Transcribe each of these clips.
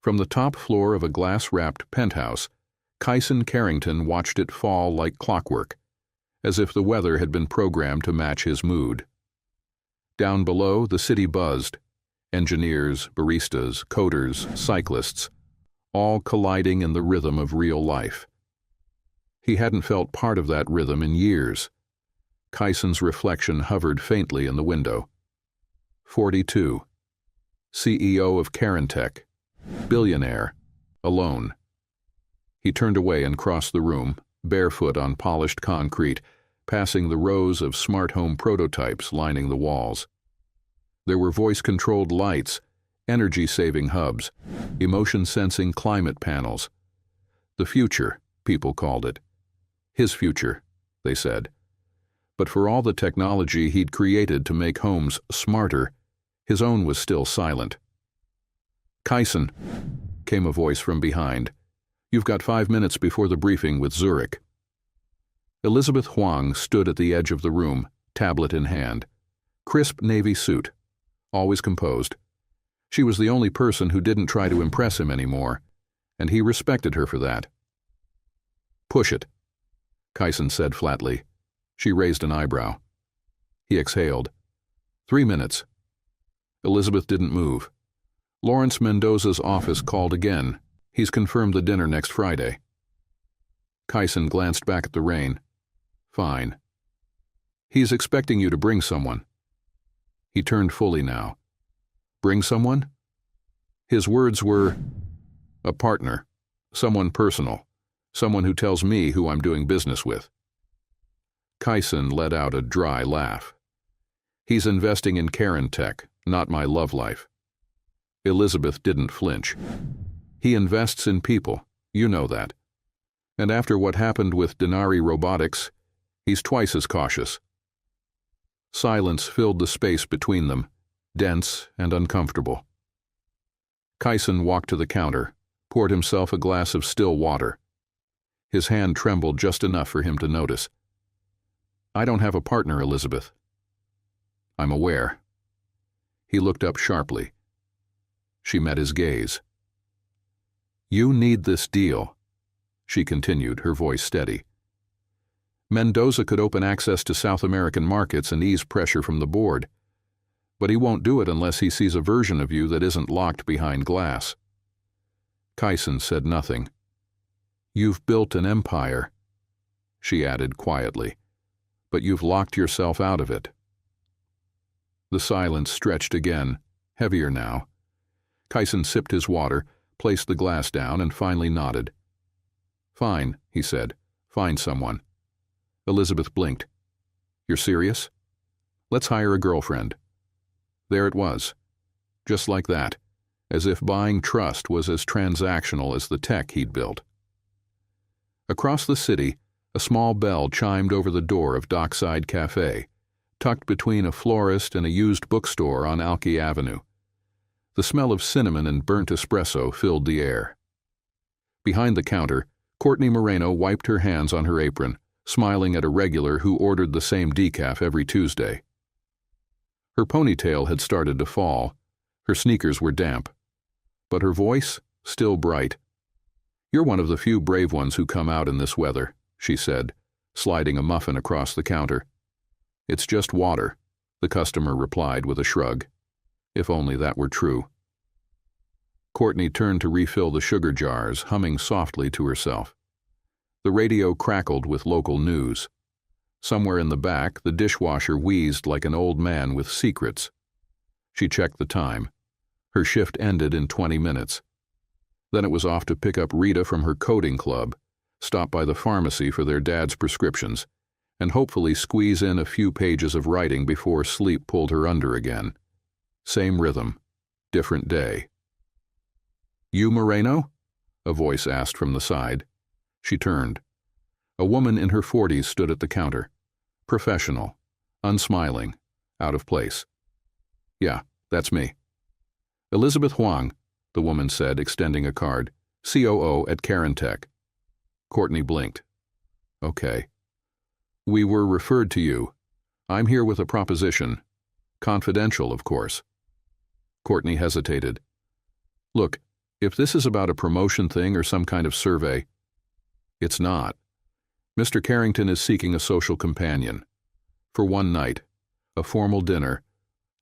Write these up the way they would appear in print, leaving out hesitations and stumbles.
From the top floor of a glass-wrapped penthouse, Kyson Carrington watched it fall like clockwork, as if the weather had been programmed to match his mood. Down below, the city buzzed. Engineers, baristas, coders, cyclists, all colliding in the rhythm of real life. He hadn't felt part of that rhythm in years. Kyson's reflection hovered faintly in the window. 42. CEO of Carintech. Billionaire. Alone. He turned away and crossed the room, barefoot on polished concrete, passing the rows of smart home prototypes lining the walls. There were voice-controlled lights, energy-saving hubs, emotion-sensing climate panels. The future, people called it. His future, they said. But for all the technology he'd created to make homes smarter, his own was still silent. "Kyson," came a voice from behind. "You've got 5 minutes before the briefing with Zurich." Elizabeth Huang stood at the edge of the room, tablet in hand. Crisp navy suit, always composed. She was the only person who didn't try to impress him anymore, and he respected her for that. "Push it," Kyson said flatly. She raised an eyebrow. He exhaled. 3 minutes. Elizabeth didn't move. Lawrence Mendoza's office called again. He's confirmed the dinner next Friday. Kyson glanced back at the rain. Fine. He's expecting you to bring someone. He turned fully now. Bring someone? His words were, a partner, someone personal, someone who tells me who I'm doing business with. Kyson let out a dry laugh. He's investing in Carintech, not my love life. Elizabeth didn't flinch. He invests in people, you know that. And after what happened with Denari Robotics, he's twice as cautious. Silence filled the space between them, dense and uncomfortable. Kyson walked to the counter, poured himself a glass of still water. His hand trembled just enough for him to notice. "I don't have a partner, Elizabeth." "I'm aware." He looked up sharply. She met his gaze. "You need this deal," she continued, her voice steady. "Mendoza could open access to South American markets and ease pressure from the board, but he won't do it unless he sees a version of you that isn't locked behind glass." Kyson said nothing. "You've built an empire," she added quietly, "but you've locked yourself out of it." The silence stretched again, heavier now. Kyson sipped his water, placed the glass down, and finally nodded. "Fine," he said. "Find someone." Elizabeth blinked. "You're serious? Let's hire a girlfriend." There it was. Just like that, as if buying trust was as transactional as the tech he'd built. Across the city, a small bell chimed over the door of Dockside Cafe, tucked between a florist and a used bookstore on Alki Avenue. The smell of cinnamon and burnt espresso filled the air. Behind the counter, Courtney Moreno wiped her hands on her apron, smiling at a regular who ordered the same decaf every Tuesday. Her ponytail had started to fall. Her sneakers were damp. But her voice, still bright. "You're one of the few brave ones who come out in this weather," she said, sliding a muffin across the counter. "It's just water," the customer replied with a shrug. If only that were true. Courtney turned to refill the sugar jars, humming softly to herself. The radio crackled with local news. Somewhere in the back, the dishwasher wheezed like an old man with secrets. She checked the time. Her shift ended in 20 minutes. Then it was off to pick up Rita from her coding club, stop by the pharmacy for their dad's prescriptions, and hopefully squeeze in a few pages of writing before sleep pulled her under again. Same rhythm, different day. "You Moreno?" a voice asked from the side. She turned. A woman in her 40s stood at the counter. Professional, unsmiling, out of place. "Yeah, that's me." "Elizabeth Huang," the woman said, extending a card. "COO at Carintech." Courtney blinked. "Okay." "We were referred to you. I'm here with a proposition. Confidential, of course." Courtney hesitated. "Look, If this is about a promotion thing or some kind of survey, it's not. Mr. Carrington is seeking a social companion. For one night, a formal dinner,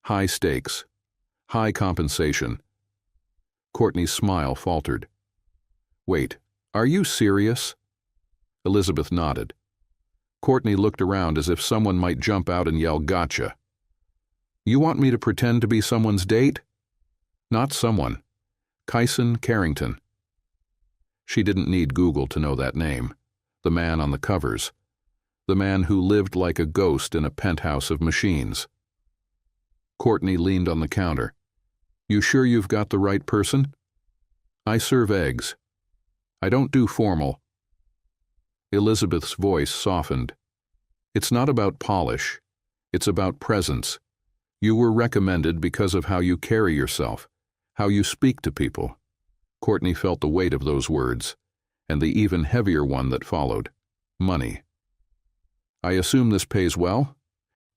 high stakes, high compensation. Courtney's smile faltered. Wait, are you serious? Elizabeth nodded. Courtney looked around as if someone might jump out and yell, "Gotcha." You want me to pretend to be someone's date? Not someone. Kyson Carrington. She didn't need Google to know that name. The man on the covers. The man who lived like a ghost in a penthouse of machines. Courtney leaned on the counter. You sure you've got the right person? I serve eggs. I don't do formal. Elizabeth's voice softened. It's not about polish. It's about presence. You were recommended because of how you carry yourself, how you speak to people. Courtney felt the weight of those words, and the even heavier one that followed. Money. I assume this pays well?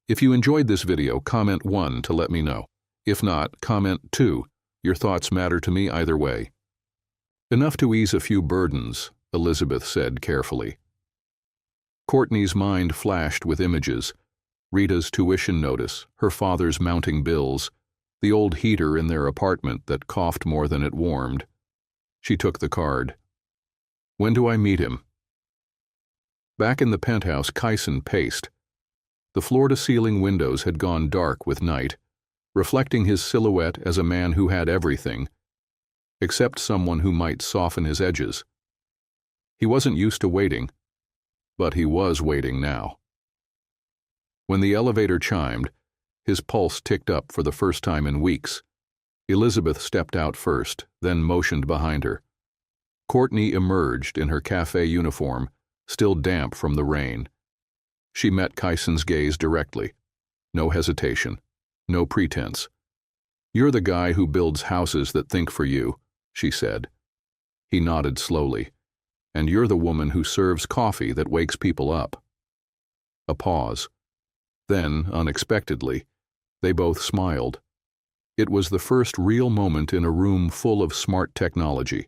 If you enjoyed this video, comment 1 to let me know. If not, comment 2. Your thoughts matter to me either way. Enough to ease a few burdens, Elizabeth said carefully. Courtney's mind flashed with images. Rita's tuition notice, her father's mounting bills, the old heater in their apartment that coughed more than it warmed. She took the card. When do I meet him? Back in the penthouse, Kyson paced. The floor-to-ceiling windows had gone dark with night, reflecting his silhouette as a man who had everything, except someone who might soften his edges. He wasn't used to waiting, but he was waiting now. When the elevator chimed, his pulse ticked up for the first time in weeks. Elizabeth stepped out first, then motioned behind her. Courtney emerged in her cafe uniform, still damp from the rain. She met Kyson's gaze directly. No hesitation. No pretense. You're the guy who builds houses that think for you, she said. He nodded slowly. And you're the woman who serves coffee that wakes people up. A pause. Then, unexpectedly, they both smiled. It was the first real moment in a room full of smart technology.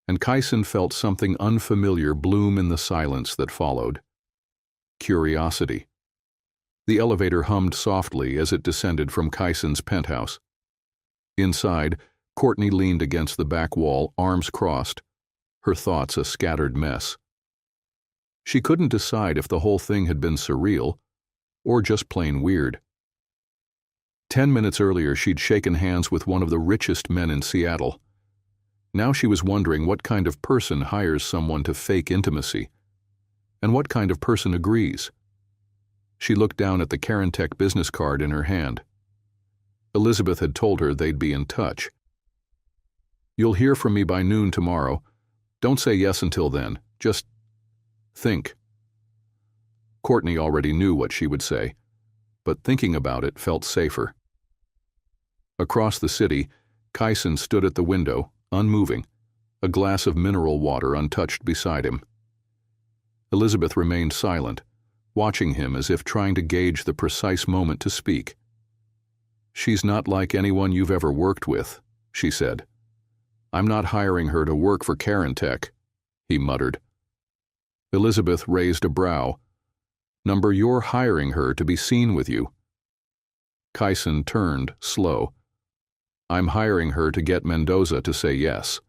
And Kyson felt something unfamiliar bloom in the silence that followed. Curiosity. The elevator hummed softly as it descended from Kyson's penthouse. Inside, Courtney leaned against the back wall, arms crossed, her thoughts a scattered mess. She couldn't decide if the whole thing had been surreal or just plain weird. 10 minutes earlier, she'd shaken hands with one of the richest men in Seattle. Now she was wondering what kind of person hires someone to fake intimacy, and what kind of person agrees. She looked down at the Carintech business card in her hand. Elizabeth had told her they'd be in touch. You'll hear from me by noon tomorrow. Don't say yes until then. Just think. Courtney already knew what she would say, but thinking about it felt safer. Across the city, Kyson stood at the window, unmoving, a glass of mineral water untouched beside him. Elizabeth remained silent, watching him as if trying to gauge the precise moment to speak. She's not like anyone you've ever worked with, she said. I'm not hiring her to work for Carintech, he muttered. Elizabeth raised a brow. Number, you're hiring her to be seen with you. Kyson turned, slow. I'm hiring her to get Mendoza to say yes.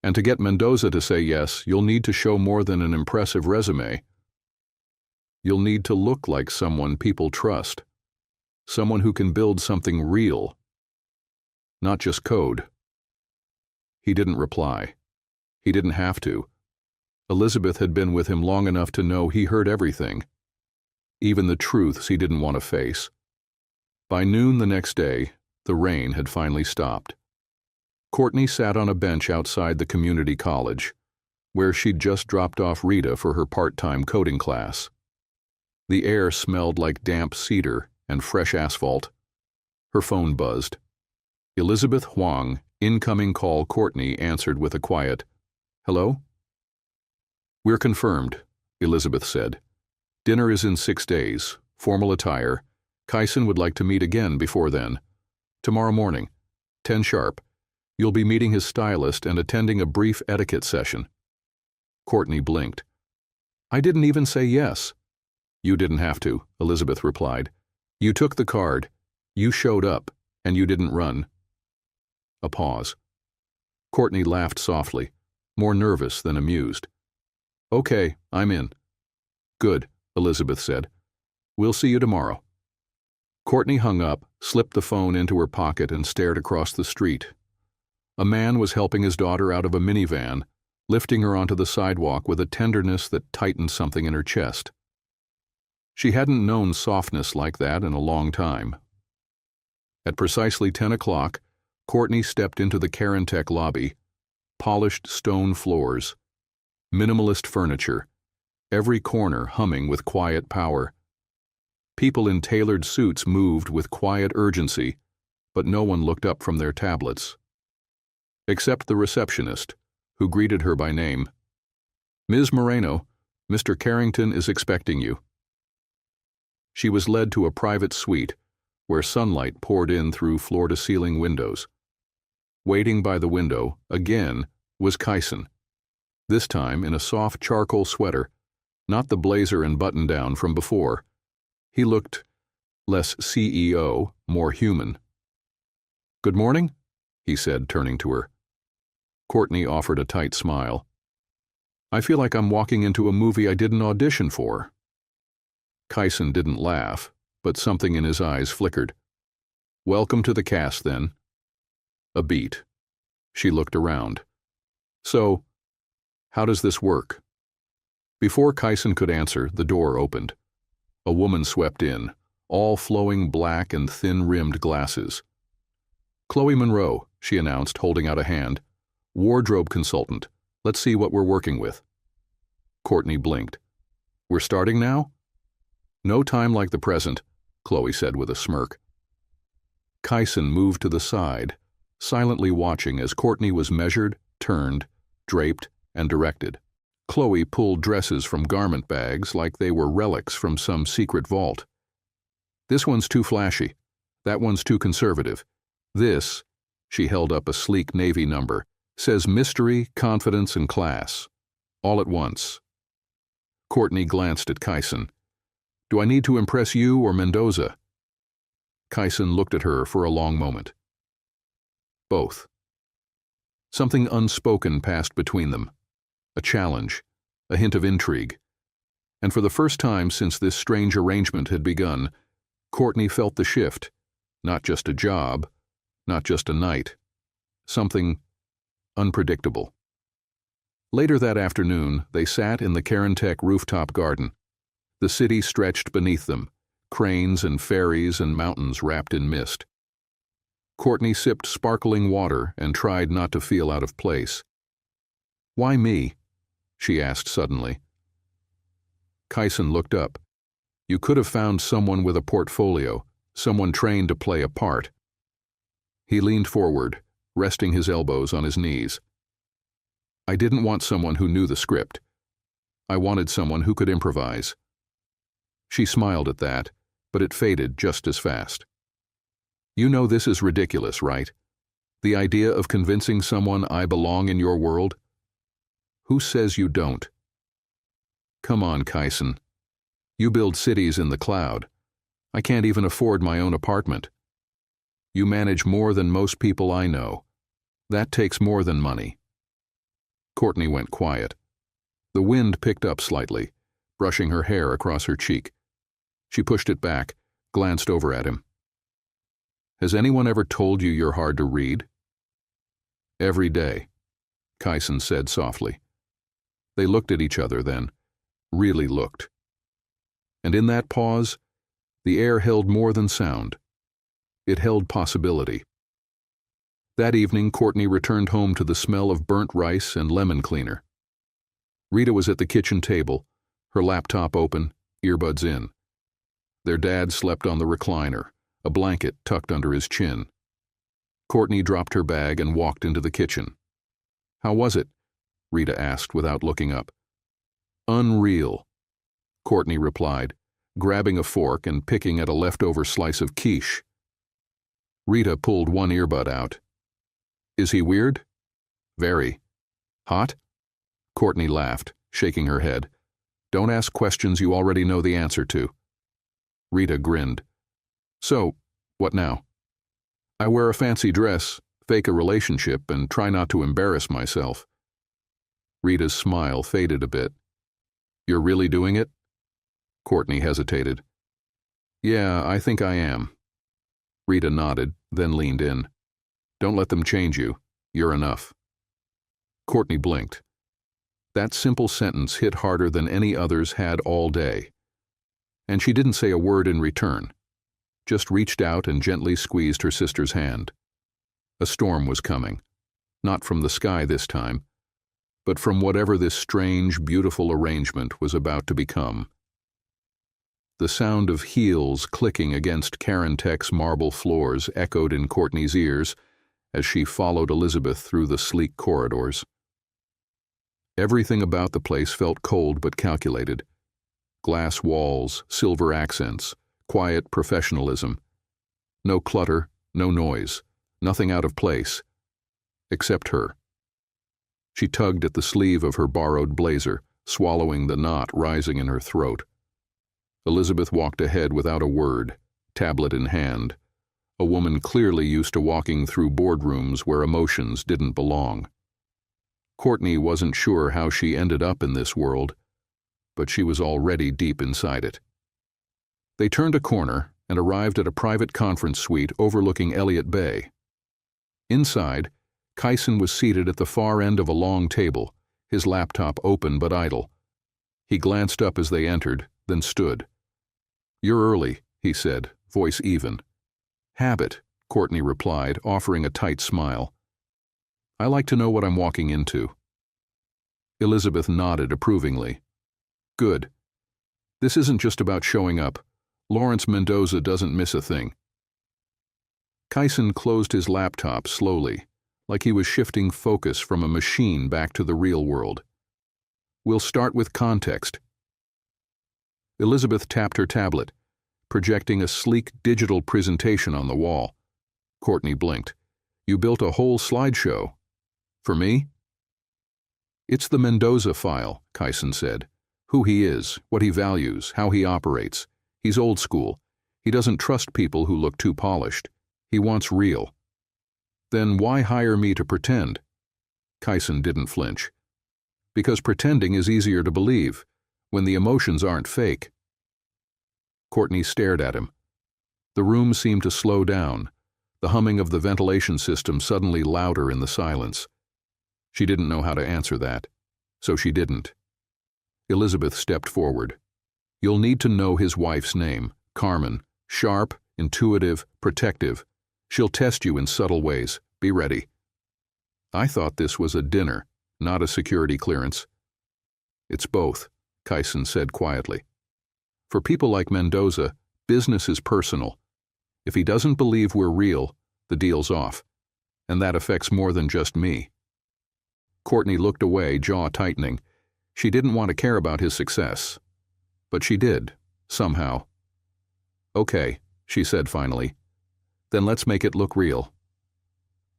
And to get Mendoza to say yes, you'll need to show more than an impressive resume. You'll need to look like someone people trust. Someone who can build something real. Not just code. He didn't reply. He didn't have to. Elizabeth had been with him long enough to know he heard everything, even the truths he didn't want to face. By noon the next day, the rain had finally stopped. Courtney sat on a bench outside the community college, where she'd just dropped off Rita for her part-time coding class. The air smelled like damp cedar and fresh asphalt. Her phone buzzed. Elizabeth Huang, incoming call. Courtney answered with a quiet, "Hello?" "We're confirmed," Elizabeth said. "Dinner is in 6 days, formal attire. Kyson would like to meet again before then. Tomorrow morning, 10 sharp. You'll be meeting his stylist and attending a brief etiquette session. Courtney blinked. I didn't even say yes. You didn't have to, Elizabeth replied. You took the card, you showed up, and you didn't run. A pause. Courtney laughed softly, more nervous than amused. Okay, I'm in. Good, Elizabeth said. We'll see you tomorrow. Courtney hung up, slipped the phone into her pocket, and stared across the street. A man was helping his daughter out of a minivan, lifting her onto the sidewalk with a tenderness that tightened something in her chest. She hadn't known softness like that in a long time. At precisely 10 o'clock, Courtney stepped into the Carintech lobby. Polished stone floors, minimalist furniture, every corner humming with quiet power. People in tailored suits moved with quiet urgency, but no one looked up from their tablets. Except the receptionist, who greeted her by name. Ms. Moreno, Mr. Carrington is expecting you. She was led to a private suite, where sunlight poured in through floor-to-ceiling windows. Waiting by the window, again, was Kyson, this time in a soft charcoal sweater, not the blazer and button-down from before. He looked less CEO, more human. Good morning, he said, turning to her. Courtney offered a tight smile. I feel like I'm walking into a movie I didn't audition for. Kyson didn't laugh, but something in his eyes flickered. Welcome to the cast, then. A beat. She looked around. So, how does this work? Before Kyson could answer, the door opened. A woman swept in, all flowing black and thin-rimmed glasses. Chloe Monroe, she announced, holding out a hand. Wardrobe consultant. Let's see what we're working with. Courtney blinked. We're starting now? No time like the present, Chloe said with a smirk. Kyson moved to the side, silently watching as Courtney was measured, turned, draped, and directed. Chloe pulled dresses from garment bags like they were relics from some secret vault. This one's too flashy. That one's too conservative. This, she held up a sleek navy number, says mystery, confidence, and class. All at once. Courtney glanced at Kyson. Do I need to impress you or Mendoza? Kyson looked at her for a long moment. Both. Something unspoken passed between them. A challenge, a hint of intrigue. And for the first time since this strange arrangement had begun, Courtney felt the shift. Not just a job, not just a night. Something unpredictable. Later that afternoon, they sat in the Carintech rooftop garden. The city stretched beneath them, cranes and ferries and mountains wrapped in mist. Courtney sipped sparkling water and tried not to feel out of place. Why me? She asked suddenly. Kyson looked up. You could have found someone with a portfolio, someone trained to play a part. He leaned forward, resting his elbows on his knees. I didn't want someone who knew the script. I wanted someone who could improvise. She smiled at that, but it faded just as fast. You know this is ridiculous, right? The idea of convincing someone I belong in your world? Who says you don't? Come on, Kyson. You build cities in the cloud. I can't even afford my own apartment. You manage more than most people I know. That takes more than money. Courtney went quiet. The wind picked up slightly, brushing her hair across her cheek. She pushed it back, glanced over at him. Has anyone ever told you you're hard to read? Every day, Kyson said softly. They looked at each other then, really looked. And in that pause, the air held more than sound. It held possibility. That evening, Courtney returned home to the smell of burnt rice and lemon cleaner. Rita was at the kitchen table, her laptop open, earbuds in. Their dad slept on the recliner, a blanket tucked under his chin. Courtney dropped her bag and walked into the kitchen. How was it? Rita asked without looking up. Unreal, Courtney replied, grabbing a fork and picking at a leftover slice of quiche. Rita pulled one earbud out. Is he weird? Very. Hot? Courtney laughed, shaking her head. Don't ask questions you already know the answer to. Rita grinned. So, what now? I wear a fancy dress, fake a relationship, and try not to embarrass myself. Rita's smile faded a bit. You're really doing it? Courtney hesitated. Yeah, I think I am. Rita nodded, then leaned in. Don't let them change you. You're enough. Courtney blinked. That simple sentence hit harder than any others had all day. And she didn't say a word in return, just reached out and gently squeezed her sister's hand. A storm was coming, not from the sky this time, but from whatever this strange, beautiful arrangement was about to become. The sound of heels clicking against Karen Tech's marble floors echoed in Courtney's ears as she followed Elizabeth through the sleek corridors. Everything about the place felt cold but calculated. Glass walls, silver accents, quiet professionalism. No clutter, no noise, nothing out of place, except her. She tugged at the sleeve of her borrowed blazer, swallowing the knot rising in her throat. Elizabeth walked ahead without a word, tablet in hand, a woman clearly used to walking through boardrooms where emotions didn't belong. Courtney wasn't sure how she ended up in this world, but she was already deep inside it. They turned a corner and arrived at a private conference suite overlooking Elliott Bay. Inside, Kyson was seated at the far end of a long table, his laptop open but idle. He glanced up as they entered, then stood. You're early, he said, voice even. Habit, Courtney replied, offering a tight smile. I like to know what I'm walking into. Elizabeth nodded approvingly. Good. This isn't just about showing up. Lawrence Mendoza doesn't miss a thing. Kyson closed his laptop slowly, like he was shifting focus from a machine back to the real world. We'll start with context. Elizabeth tapped her tablet, projecting a sleek digital presentation on the wall. Courtney blinked. You built a whole slideshow. For me? It's the Mendoza file, Kyson said. Who he is, what he values, how he operates. He's old school. He doesn't trust people who look too polished. He wants real. Then why hire me to pretend? Kyson didn't flinch. Because pretending is easier to believe, when the emotions aren't fake. Courtney stared at him. The room seemed to slow down, the humming of the ventilation system suddenly louder in the silence. She didn't know how to answer that, so she didn't. Elizabeth stepped forward. You'll need to know his wife's name, Carmen. Sharp, intuitive, protective. She'll test you in subtle ways. Be ready. I thought this was a dinner, not a security clearance. It's both, Kyson said quietly. For people like Mendoza, business is personal. If he doesn't believe we're real, the deal's off. And that affects more than just me. Courtney looked away, jaw tightening. She didn't want to care about his success. But she did, somehow. Okay, she said finally. Then let's make it look real.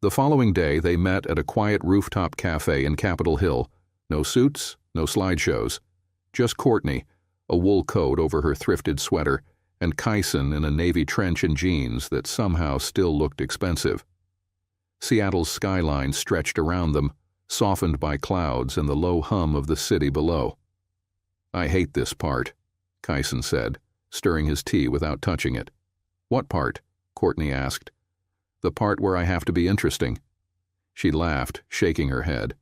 The following day, they met at a quiet rooftop cafe in Capitol Hill. No suits, no slideshows. Just Courtney, a wool coat over her thrifted sweater, and Kyson in a navy trench and jeans that somehow still looked expensive. Seattle's skyline stretched around them, softened by clouds and the low hum of the city below. I hate this part, Kyson said, stirring his tea without touching it. What part? Courtney asked. The part where I have to be interesting. She laughed, shaking her head.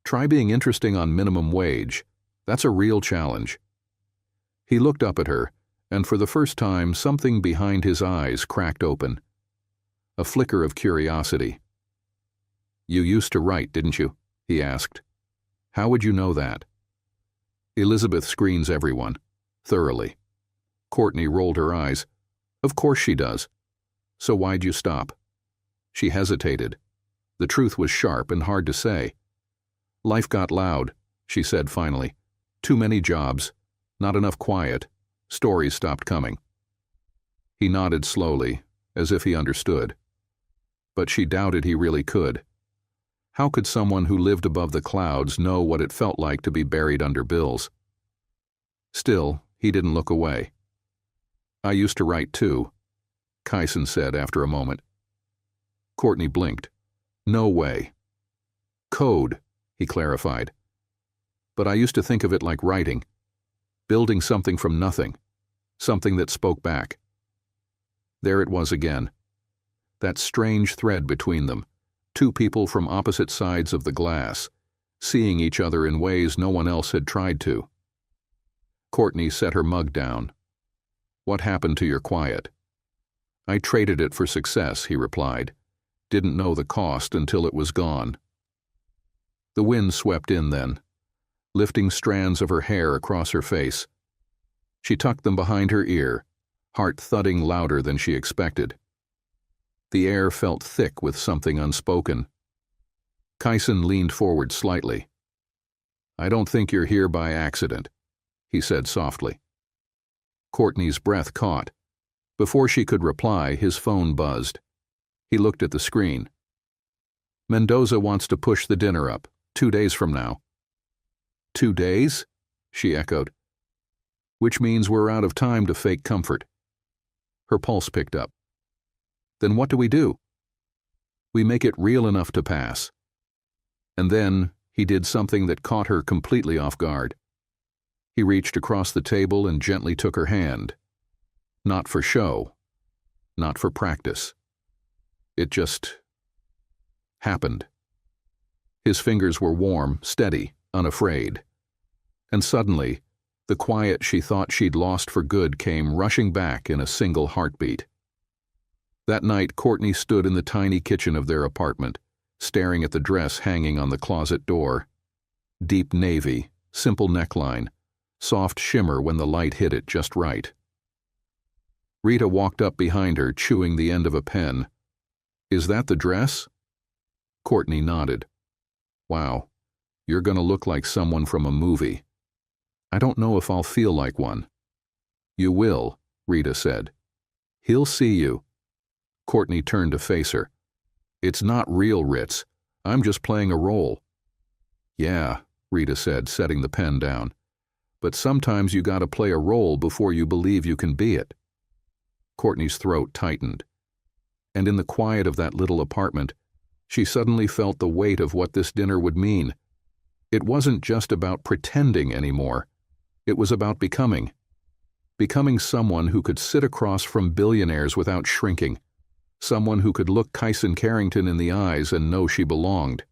Try being interesting on minimum wage. That's a real challenge. He looked up at her, and for the first time something behind his eyes cracked open. A flicker of curiosity. You used to write, didn't you? He asked. How would you know that? Elizabeth screens everyone, thoroughly. Courtney rolled her eyes. Of course she does. So why'd you stop? She hesitated. The truth was sharp and hard to say. Life got loud, she said finally. Too many jobs. Not enough quiet. Stories stopped coming. He nodded slowly, as if he understood. But she doubted he really could. How could someone who lived above the clouds know what it felt like to be buried under bills? Still, he didn't look away. "I used to write too," Kyson said after a moment. Courtney blinked. "No way." "Code," he clarified. "But I used to think of it like writing. Building something from nothing. Something that spoke back." There it was again. That strange thread between them. Two people from opposite sides of the glass, seeing each other in ways no one else had tried to. Courtney set her mug down. "What happened to your quiet?" "I traded it for success," he replied. "Didn't know the cost until it was gone." The wind swept in then, lifting strands of her hair across her face. She tucked them behind her ear, heart thudding louder than she expected. The air felt thick with something unspoken. Kyson leaned forward slightly. "I don't think you're here by accident," he said softly. Courtney's breath caught. Before she could reply, his phone buzzed. He looked at the screen. "Mendoza wants to push the dinner up, 2 days from now." 2 days? She echoed. "Which means we're out of time to fake comfort." Her pulse picked up. "Then what do we do?" "We make it real enough to pass." And then he did something that caught her completely off guard. He reached across the table and gently took her hand. Not for show. Not for practice. It just happened. His fingers were warm, steady, unafraid. And suddenly, the quiet she thought she'd lost for good came rushing back in a single heartbeat. That night, Courtney stood in the tiny kitchen of their apartment, staring at the dress hanging on the closet door. Deep navy, simple neckline, soft shimmer when the light hit it just right. Rita walked up behind her, chewing the end of a pen. "Is that the dress?" Courtney nodded. "Wow, you're gonna look like someone from a movie." "I don't know if I'll feel like one." "You will," Rita said. "He'll see you." Courtney turned to face her. "It's not real, Ritz. I'm just playing a role." "Yeah," Rita said, setting the pen down. "But sometimes you gotta play a role before you believe you can be it." Courtney's throat tightened. And in the quiet of that little apartment, she suddenly felt the weight of what this dinner would mean. It wasn't just about pretending anymore. It was about becoming. Becoming someone who could sit across from billionaires without shrinking. Someone who could look Kyson Carrington in the eyes and know she belonged.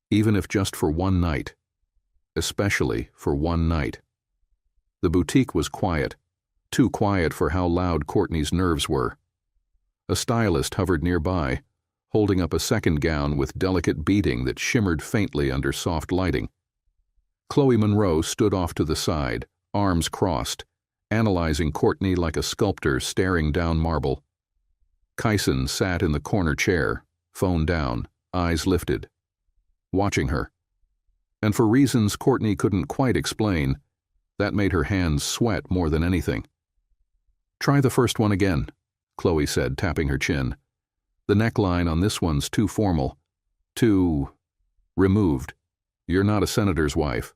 Even if just for one night. Especially for one night. The boutique was quiet. Too quiet for how loud Courtney's nerves were. A stylist hovered nearby, holding up a second gown with delicate beading that shimmered faintly under soft lighting. Chloe Monroe stood off to the side, arms crossed, analyzing Courtney like a sculptor staring down marble. Kyson sat in the corner chair, phone down, eyes lifted, watching her. And for reasons Courtney couldn't quite explain, that made her hands sweat more than anything. "Try the first one again," Chloe said, tapping her chin. "The neckline on this one's too formal. Too removed. You're not a senator's wife."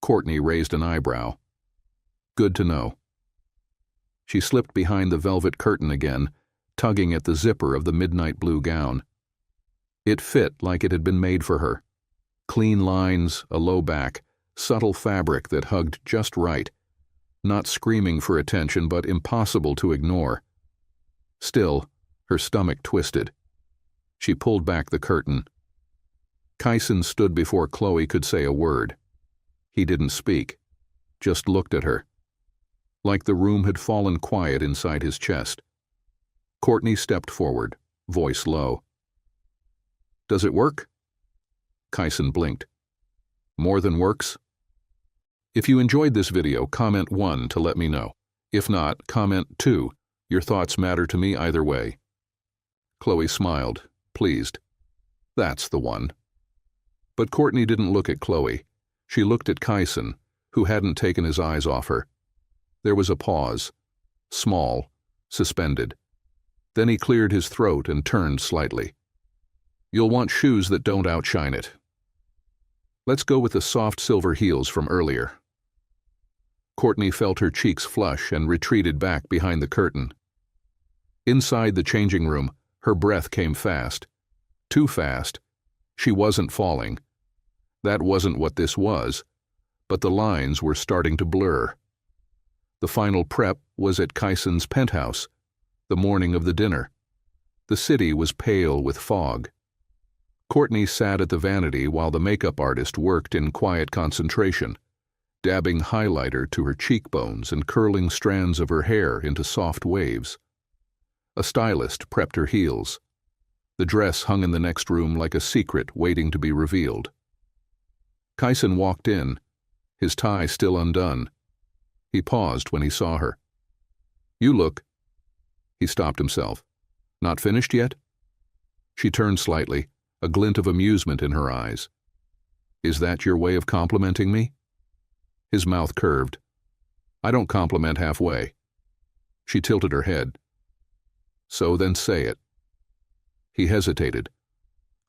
Courtney raised an eyebrow. "Good to know." She slipped behind the velvet curtain again, tugging at the zipper of the midnight blue gown. It fit like it had been made for her. Clean lines, a low back, subtle fabric that hugged just right, not screaming for attention but impossible to ignore. Still, her stomach twisted. She pulled back the curtain. Kyson stood before Chloe could say a word. He didn't speak, just looked at her. Like the room had fallen quiet inside his chest. Courtney stepped forward, voice low. "Does it work?" Kyson blinked. "More than works?" If you enjoyed this video, comment 1 to let me know. If not, comment 2. Your thoughts matter to me either way. Chloe smiled, pleased. That's the one. But Courtney didn't look at Chloe. She looked at Kyson, who hadn't taken his eyes off her. There was a pause, small, suspended. Then he cleared his throat and turned slightly. You'll want shoes that don't outshine it. Let's go with the soft silver heels from earlier. Courtney felt her cheeks flush and retreated back behind the curtain. Inside the changing room, her breath came fast. Too fast. She wasn't falling. That wasn't what this was, but the lines were starting to blur. The final prep was at Kyson's penthouse, the morning of the dinner. The city was pale with fog. Courtney sat at the vanity while the makeup artist worked in quiet concentration, dabbing highlighter to her cheekbones and curling strands of her hair into soft waves. A stylist prepped her heels. The dress hung in the next room like a secret waiting to be revealed. Kyson walked in, his tie still undone. He paused when he saw her. "You look—" He stopped himself. "Not finished yet?" She turned slightly, a glint of amusement in her eyes. "Is that your way of complimenting me?" His mouth curved. "I don't compliment halfway." She tilted her head. "So then say it." He hesitated.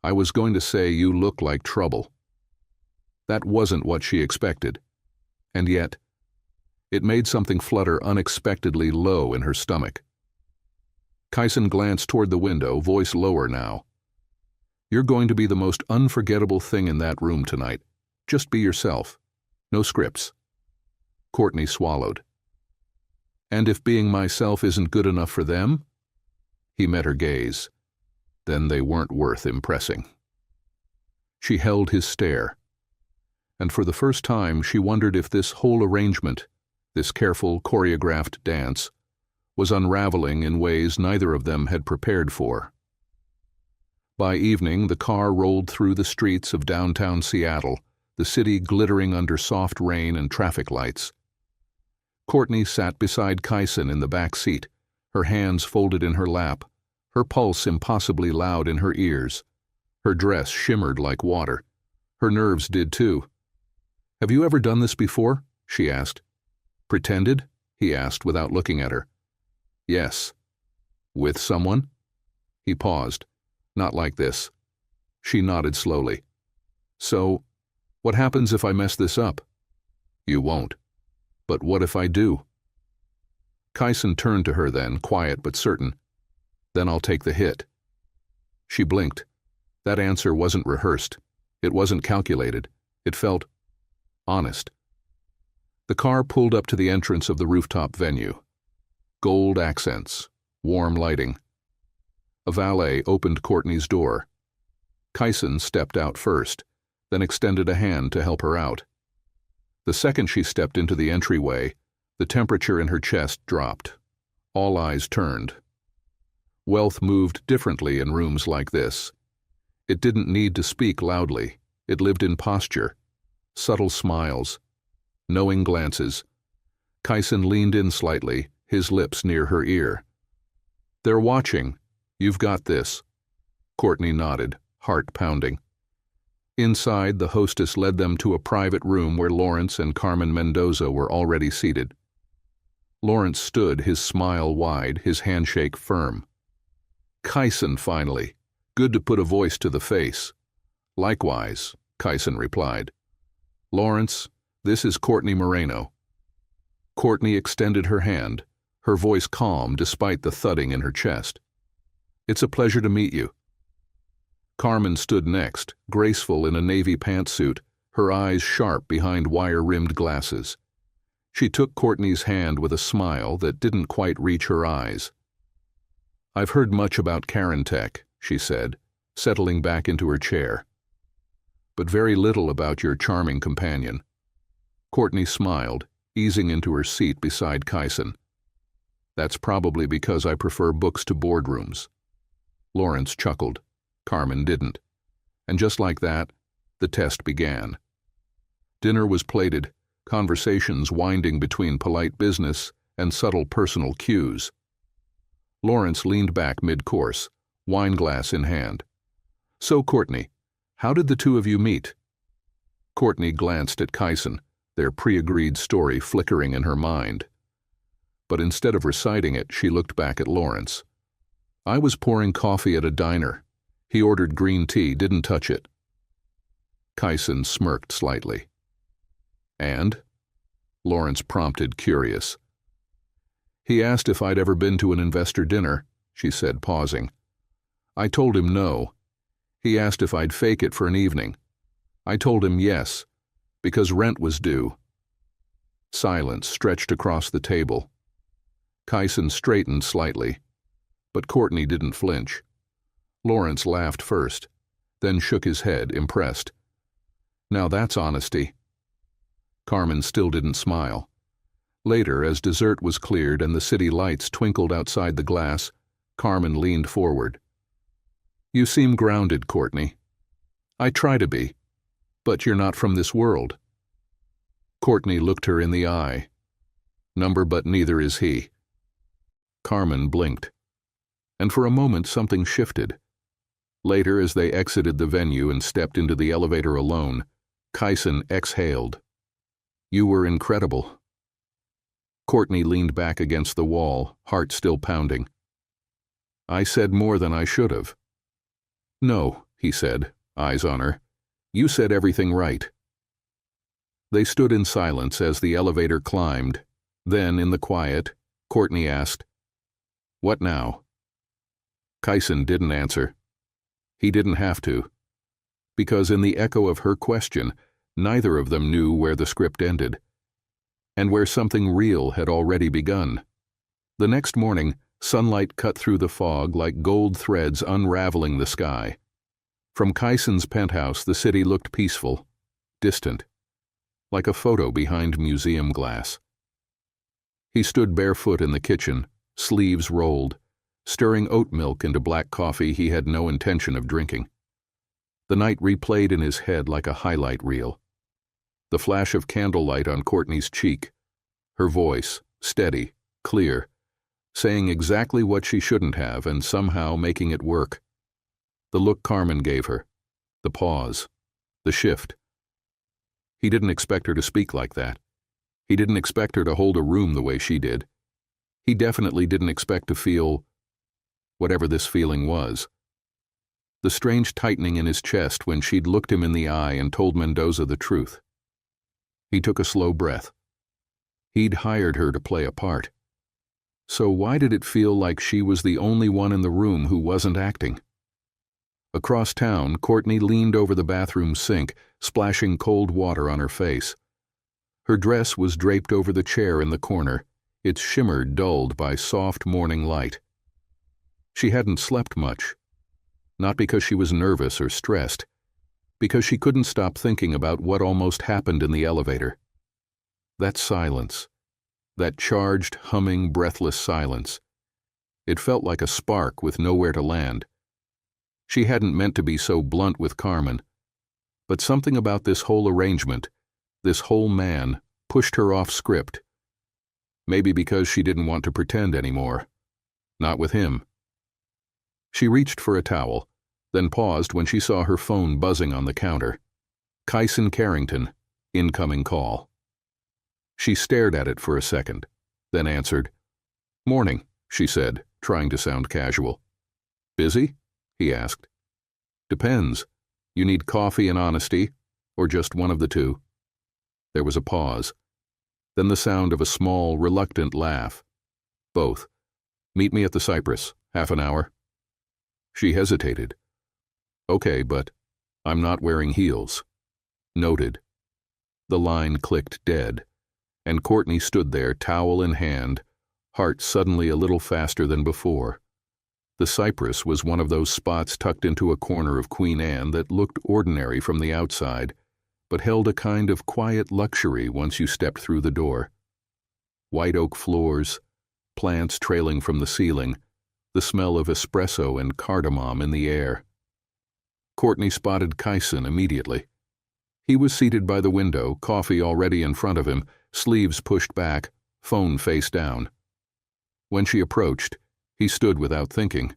"I was going to say you look like trouble." That wasn't what she expected. And yet, it made something flutter unexpectedly low in her stomach. Kyson glanced toward the window, voice lower now. "You're going to be the most unforgettable thing in that room tonight. Just be yourself. No scripts." Courtney swallowed. "And if being myself isn't good enough for them?" He met her gaze. Then they weren't worth impressing. She held his stare. And for the first time she wondered if this whole arrangement, this careful, choreographed dance, was unraveling in ways neither of them had prepared for. By evening, the car rolled through the streets of downtown Seattle, the city glittering under soft rain and traffic lights. Courtney sat beside Kyson in the back seat, her hands folded in her lap, her pulse impossibly loud in her ears. Her dress shimmered like water. Her nerves did too. "Have you ever done this before?" she asked. "Pretended?" he asked without looking at her. "Yes." "With someone?" He paused. "Not like this." She nodded slowly. "So, what happens if I mess this up?" "You won't." "But what if I do?" Kyson turned to her then, quiet but certain. "Then I'll take the hit." She blinked. That answer wasn't rehearsed. It wasn't calculated. It felt honest. The car pulled up to the entrance of the rooftop venue. Gold accents, warm lighting. A valet opened Courtney's door. Kyson stepped out first, then extended a hand to help her out. The second she stepped into the entryway, the temperature in her chest dropped. All eyes turned. Wealth moved differently in rooms like this. It didn't need to speak loudly. It lived in posture, subtle smiles, knowing glances. Kyson leaned in slightly, his lips near her ear. "They're watching. You've got this." Courtney nodded, heart pounding. Inside, the hostess led them to a private room where Lawrence and Carmen Mendoza were already seated. Lawrence stood, his smile wide, his handshake firm. "Kyson, finally. Good to put a voice to the face." "Likewise," Kyson replied. "Lawrence, this is Courtney Moreno." Courtney extended her hand, her voice calm despite the thudding in her chest. "It's a pleasure to meet you." Carmen stood next, graceful in a navy pantsuit, her eyes sharp behind wire-rimmed glasses. She took Courtney's hand with a smile that didn't quite reach her eyes. "I've heard much about Carentech," she said, settling back into her chair. "But very little about your charming companion." Courtney smiled, easing into her seat beside Kyson. "That's probably because I prefer books to boardrooms." Lawrence chuckled. Carmen didn't. And just like that, the test began. Dinner was plated, conversations winding between polite business and subtle personal cues. Lawrence leaned back mid-course, wineglass in hand. "So, Courtney, how did the two of you meet?" Courtney glanced at Kyson, their pre-agreed story flickering in her mind. But instead of reciting it, she looked back at Lawrence. "I was pouring coffee at a diner. He ordered green tea, didn't touch it. Kyson smirked slightly. And? Lawrence prompted, curious. He asked if I'd ever been to an investor dinner, she said, pausing. I told him no. He asked if I'd fake it for an evening. I told him yes, because rent was due. Silence stretched across the table. Kyson straightened slightly, but Courtney didn't flinch. Lawrence laughed first, then shook his head, impressed. Now that's honesty. Carmen still didn't smile. Later, as dessert was cleared and the city lights twinkled outside the glass, Carmen leaned forward. You seem grounded, Courtney. I try to be, but you're not from this world. Courtney looked her in the eye. Number, but neither is he. Carmen blinked, and for a moment something shifted. Later, as they exited the venue and stepped into the elevator alone, Kyson exhaled. You were incredible. Courtney leaned back against the wall, heart still pounding. I said more than I should have. No, he said, eyes on her. You said everything right. They stood in silence as the elevator climbed. Then, in the quiet, Courtney asked, What now? Kyson didn't answer. He didn't have to, because in the echo of her question, neither of them knew where the script ended, and where something real had already begun. The next morning, sunlight cut through the fog like gold threads unraveling the sky. From Kyson's penthouse, the city looked peaceful, distant, like a photo behind museum glass. He stood barefoot in the kitchen, sleeves rolled, stirring oat milk into black coffee he had no intention of drinking. The night replayed in his head like a highlight reel. The flash of candlelight on Courtney's cheek, her voice, steady, clear, saying exactly what she shouldn't have and somehow making it work. The look Carmen gave her, the pause, the shift. He didn't expect her to speak like that. He didn't expect her to hold a room the way she did. He definitely didn't expect to feel whatever this feeling was. The strange tightening in his chest when she'd looked him in the eye and told Mendoza the truth. He took a slow breath. He'd hired her to play a part. So why did it feel like she was the only one in the room who wasn't acting? Across town, Courtney leaned over the bathroom sink, splashing cold water on her face. Her dress was draped over the chair in the corner, its shimmer dulled by soft morning light. She hadn't slept much, not because she was nervous or stressed, because she couldn't stop thinking about what almost happened in the elevator. That silence, that charged, humming, breathless silence. It felt like a spark with nowhere to land. She hadn't meant to be so blunt with Carmen, but something about this whole arrangement, this whole man, pushed her off script. Maybe because she didn't want to pretend anymore. Not with him. She reached for a towel, then paused when she saw her phone buzzing on the counter. Kyson Carrington, incoming call. She stared at it for a second, then answered. Morning, she said, trying to sound casual. Busy? He asked. Depends. You need coffee and honesty, or just one of the two? There was a pause, then the sound of a small, reluctant laugh. Both. Meet me at the Cypress, half an hour. She hesitated. Okay, but I'm not wearing heels. Noted. The line clicked dead, and Courtney stood there, towel in hand, heart suddenly a little faster than before. The Cypress was one of those spots tucked into a corner of Queen Anne that looked ordinary from the outside, but held a kind of quiet luxury once you stepped through the door. White oak floors, plants trailing from the ceiling, the smell of espresso and cardamom in the air. Courtney spotted Kyson immediately. He was seated by the window, coffee already in front of him, sleeves pushed back, phone face down. When she approached, he stood without thinking.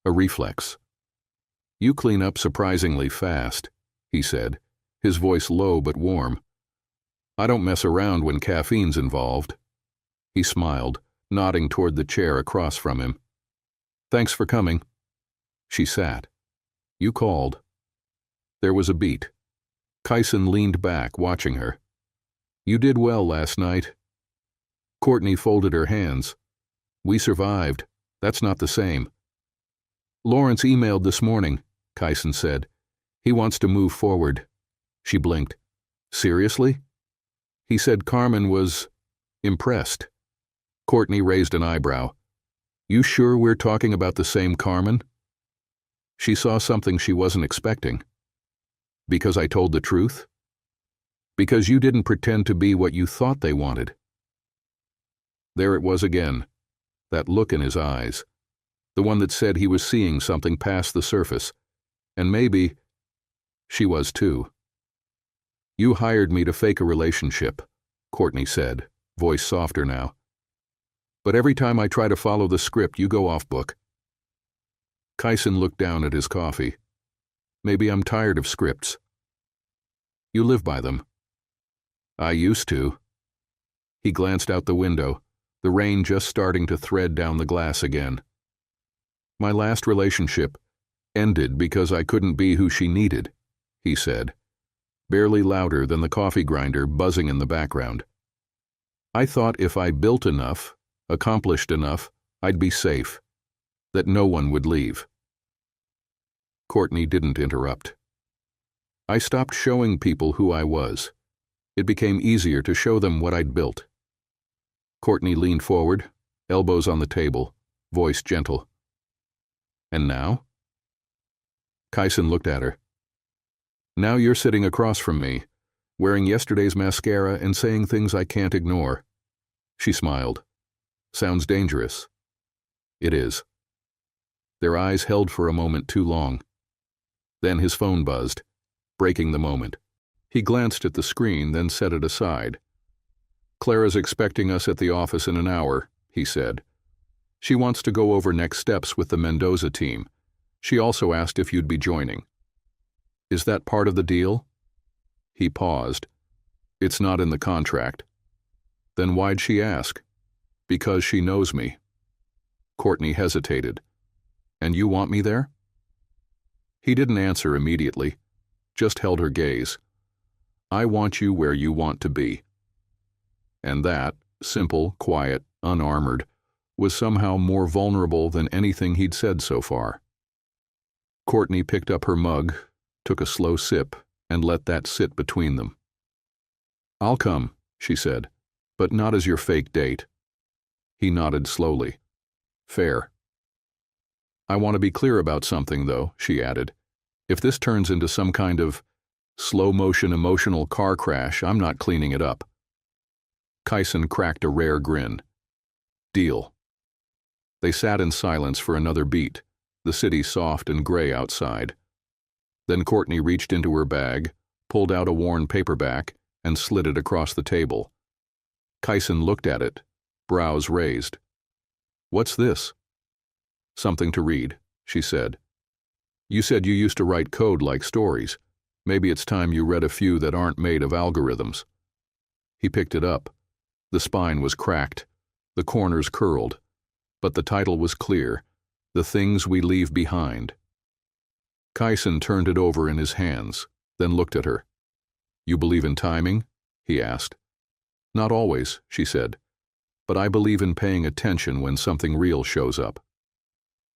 A reflex. You clean up surprisingly fast, he said, his voice low but warm. I don't mess around when caffeine's involved. He smiled, nodding toward the chair across from him. Thanks for coming. She sat, You called. There was a beat. Kyson leaned back, watching her. You did well last night. Courtney folded her hands. We survived. That's not the same. Lawrence emailed this morning, Kyson said. He wants to move forward. She blinked. Seriously? He said Carmen was impressed. Courtney raised an eyebrow. You sure we're talking about the same Carmen? She saw something she wasn't expecting. Because I told the truth? Because you didn't pretend to be what you thought they wanted. There it was again, that look in his eyes, the one that said he was seeing something past the surface, and maybe she was too. You hired me to fake a relationship, Courtney said, voice softer now. But every time I try to follow the script, you go off book. Kyson looked down at his coffee. Maybe I'm tired of scripts. You live by them. I used to. He glanced out the window, the rain just starting to thread down the glass again. My last relationship ended because I couldn't be who she needed, he said, barely louder than the coffee grinder buzzing in the background. I thought if I built enough, accomplished enough, I'd be safe, that no one would leave. Courtney didn't interrupt. I stopped showing people who I was. It became easier to show them what I'd built. Courtney leaned forward, elbows on the table, voice gentle. And now? Kyson looked at her. Now you're sitting across from me, wearing yesterday's mascara and saying things I can't ignore. She smiled. Sounds dangerous. It is. Their eyes held for a moment too long. Then his phone buzzed, breaking the moment. He glanced at the screen, then set it aside. Clara's expecting us at the office in an hour, he said. She wants to go over next steps with the Mendoza team. She also asked if you'd be joining. Is that part of the deal? He paused. It's not in the contract. Then why'd she ask? Because she knows me. Courtney hesitated. And you want me there? He didn't answer immediately, just held her gaze. I want you where you want to be. And that, simple, quiet, unarmored, was somehow more vulnerable than anything he'd said so far. Courtney picked up her mug, took a slow sip, and let that sit between them. I'll come, she said, but not as your fake date. He nodded slowly. Fair. I want to be clear about something, though, she added. If this turns into some kind of slow-motion emotional car crash, I'm not cleaning it up. Kyson cracked a rare grin. Deal. They sat in silence for another beat, the city soft and gray outside. Then Courtney reached into her bag, pulled out a worn paperback, and slid it across the table. Kyson looked at it, brows raised. What's this? Something to read, she said. You said you used to write code like stories. Maybe it's time you read a few that aren't made of algorithms. He picked it up. The spine was cracked, the corners curled, but the title was clear, The Things We Leave Behind. Kyson turned it over in his hands, then looked at her. You believe in timing? He asked. Not always, she said, but I believe in paying attention when something real shows up.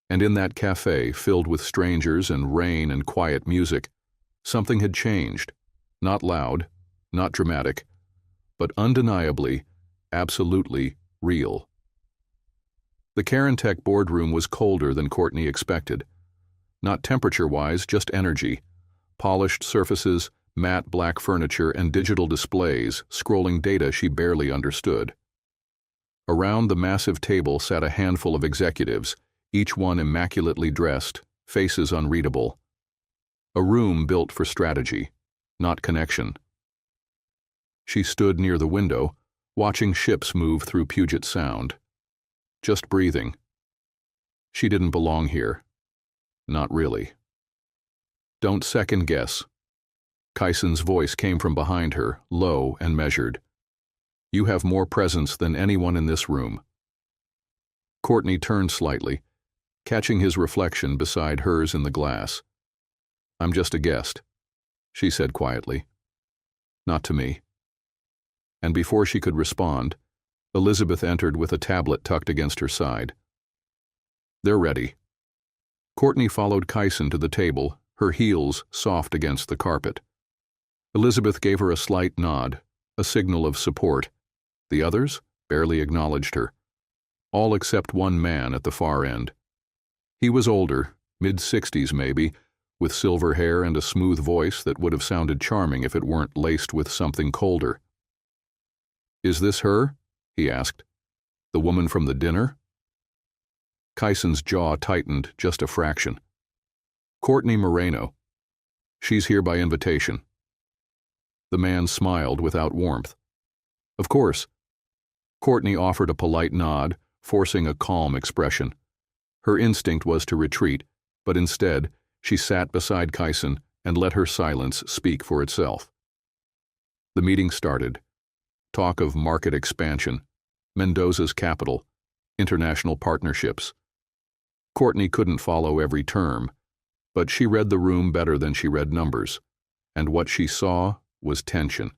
And in that cafe, filled with strangers and rain and quiet music, something had changed. Not loud, not dramatic, but undeniably, absolutely real. The Carentech boardroom was colder than Courtney expected. Not temperature-wise, just energy. Polished surfaces, matte black furniture, and digital displays scrolling data she barely understood. Around the massive table sat a handful of executives, each one immaculately dressed, faces unreadable. A room built for strategy, not connection. She stood near the window, watching ships move through Puget Sound. Just breathing. She didn't belong here. Not really. Don't second guess. Kyson's voice came from behind her, low and measured. You have more presence than anyone in this room. Courtney turned slightly, catching his reflection beside hers in the glass. I'm just a guest, she said quietly. Not to me. And before she could respond, Elizabeth entered with a tablet tucked against her side. They're ready. Courtney followed Kyson to the table, her heels soft against the carpet. Elizabeth gave her a slight nod, a signal of support. The others barely acknowledged her, all except one man at the far end. He was older, mid-60s maybe, with silver hair and a smooth voice that would have sounded charming if it weren't laced with something colder. "Is this her?" he asked. "The woman from the dinner?" Kyson's jaw tightened just a fraction. "Courtney Moreno. She's here by invitation." The man smiled without warmth. "Of course." Courtney offered a polite nod, forcing a calm expression. Her instinct was to retreat, but instead, she sat beside Kyson and let her silence speak for itself. The meeting started. Talk of market expansion, Mendoza's capital, international partnerships. Courtney couldn't follow every term, but she read the room better than she read numbers, and what she saw was tension.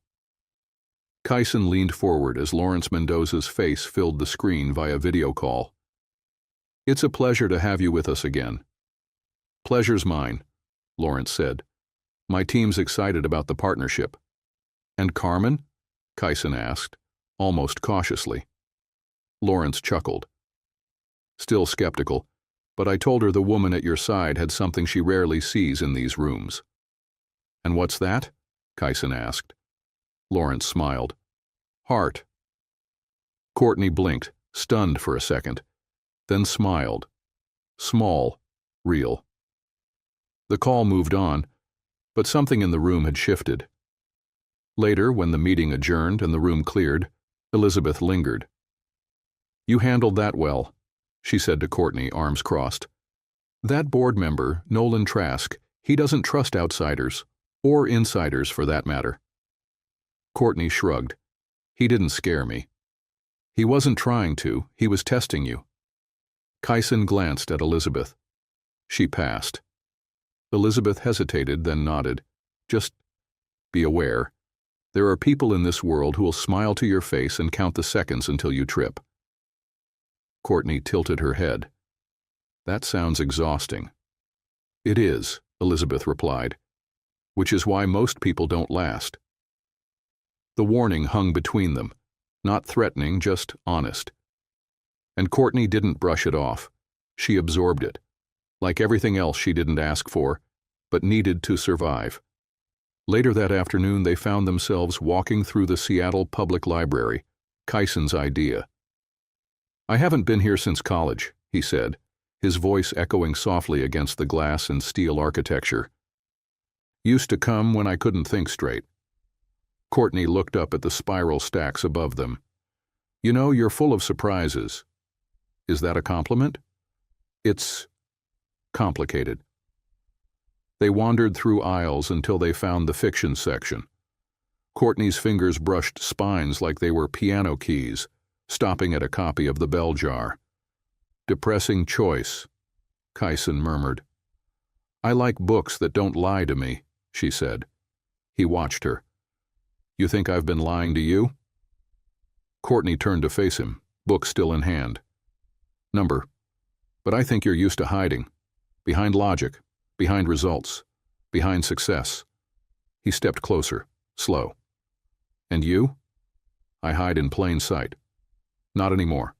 Kyson leaned forward as Lawrence Mendoza's face filled the screen via video call. "It's a pleasure to have you with us again." "Pleasure's mine," Lawrence said. "My team's excited about the partnership." "And Carmen?" Kyson asked, almost cautiously. Lawrence chuckled. "Still skeptical, but I told her the woman at your side had something she rarely sees in these rooms." "And what's that?" Kyson asked. Lawrence smiled. "Heart." Courtney blinked, stunned for a second, then smiled. Small, real. The call moved on, but something in the room had shifted. Later, when the meeting adjourned and the room cleared, Elizabeth lingered. "You handled that well," she said to Courtney, arms crossed. "That board member, Nolan Trask, he doesn't trust outsiders, or insiders for that matter." Courtney shrugged. "He didn't scare me." "He wasn't trying to, he was testing you." Kyson glanced at Elizabeth. She passed. Elizabeth hesitated, then nodded. "Just be aware. There are people in this world who will smile to your face and count the seconds until you trip." Courtney tilted her head. "That sounds exhausting." "It is," Elizabeth replied, "which is why most people don't last." The warning hung between them, not threatening, just honest. And Courtney didn't brush it off. She absorbed it, like everything else she didn't ask for, but needed to survive. Later that afternoon, they found themselves walking through the Seattle Public Library, Kyson's idea. "I haven't been here since college," he said, his voice echoing softly against the glass and steel architecture. "Used to come when I couldn't think straight." Courtney looked up at the spiral stacks above them. "You know, you're full of surprises." "Is that a compliment?" "It's complicated." They wandered through aisles until they found the fiction section. Courtney's fingers brushed spines like they were piano keys, stopping at a copy of The Bell Jar. "Depressing choice," Kyson murmured. "I like books that don't lie to me," she said. He watched her. "You think I've been lying to you?" Courtney turned to face him, book still in hand. "Number. But I think you're used to hiding. Behind logic, behind results, behind success." He stepped closer, slow. "And you?" "I hide in plain sight." "Not anymore."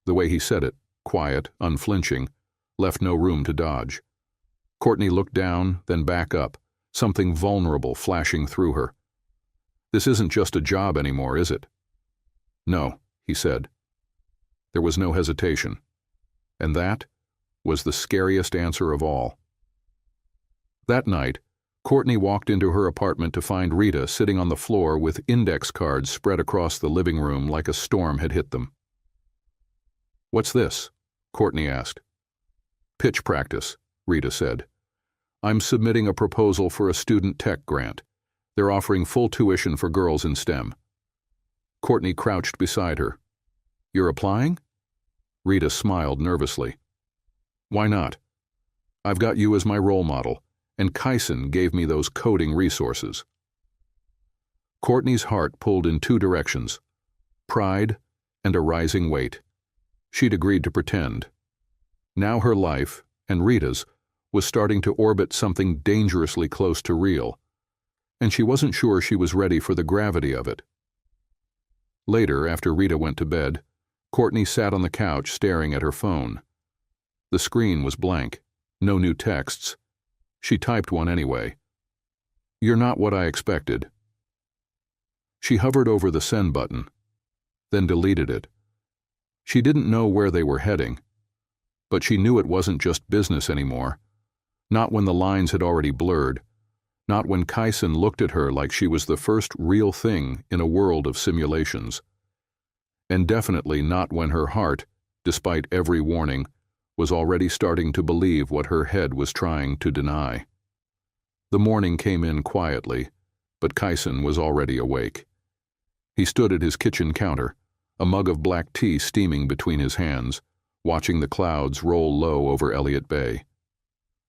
The way he said it, quiet, unflinching, left no room to dodge. Courtney looked down, then back up, something vulnerable flashing through her. "This isn't just a job anymore, is it?" "No," he said. There was no hesitation. And that was the scariest answer of all. That night, Courtney walked into her apartment to find Rita sitting on the floor with index cards spread across the living room like a storm had hit them. "What's this?" Courtney asked. "Pitch practice," Rita said. "I'm submitting a proposal for a student tech grant. They're offering full tuition for girls in STEM." Courtney crouched beside her. "You're applying?" Rita smiled nervously. "Why not? I've got you as my role model, and Kyson gave me those coding resources. Courtney's heart pulled in two directions: pride and a rising weight. She'd agreed to pretend. Now her life, and Rita's, was starting to orbit something dangerously close to real, and she wasn't sure she was ready for the gravity of it. Later, after Rita went to bed, Courtney sat on the couch staring at her phone. The screen was blank, no new texts. She typed one anyway. "You're not what I expected." She hovered over the send button, then deleted it. She didn't know where they were heading, but she knew it wasn't just business anymore. Not when the lines had already blurred. Not when Kyson looked at her like she was the first real thing in a world of simulations. And definitely not when her heart, despite every warning, was already starting to believe what her head was trying to deny. The morning came in quietly, but Kyson was already awake. He stood at his kitchen counter, a mug of black tea steaming between his hands, watching the clouds roll low over Elliott Bay.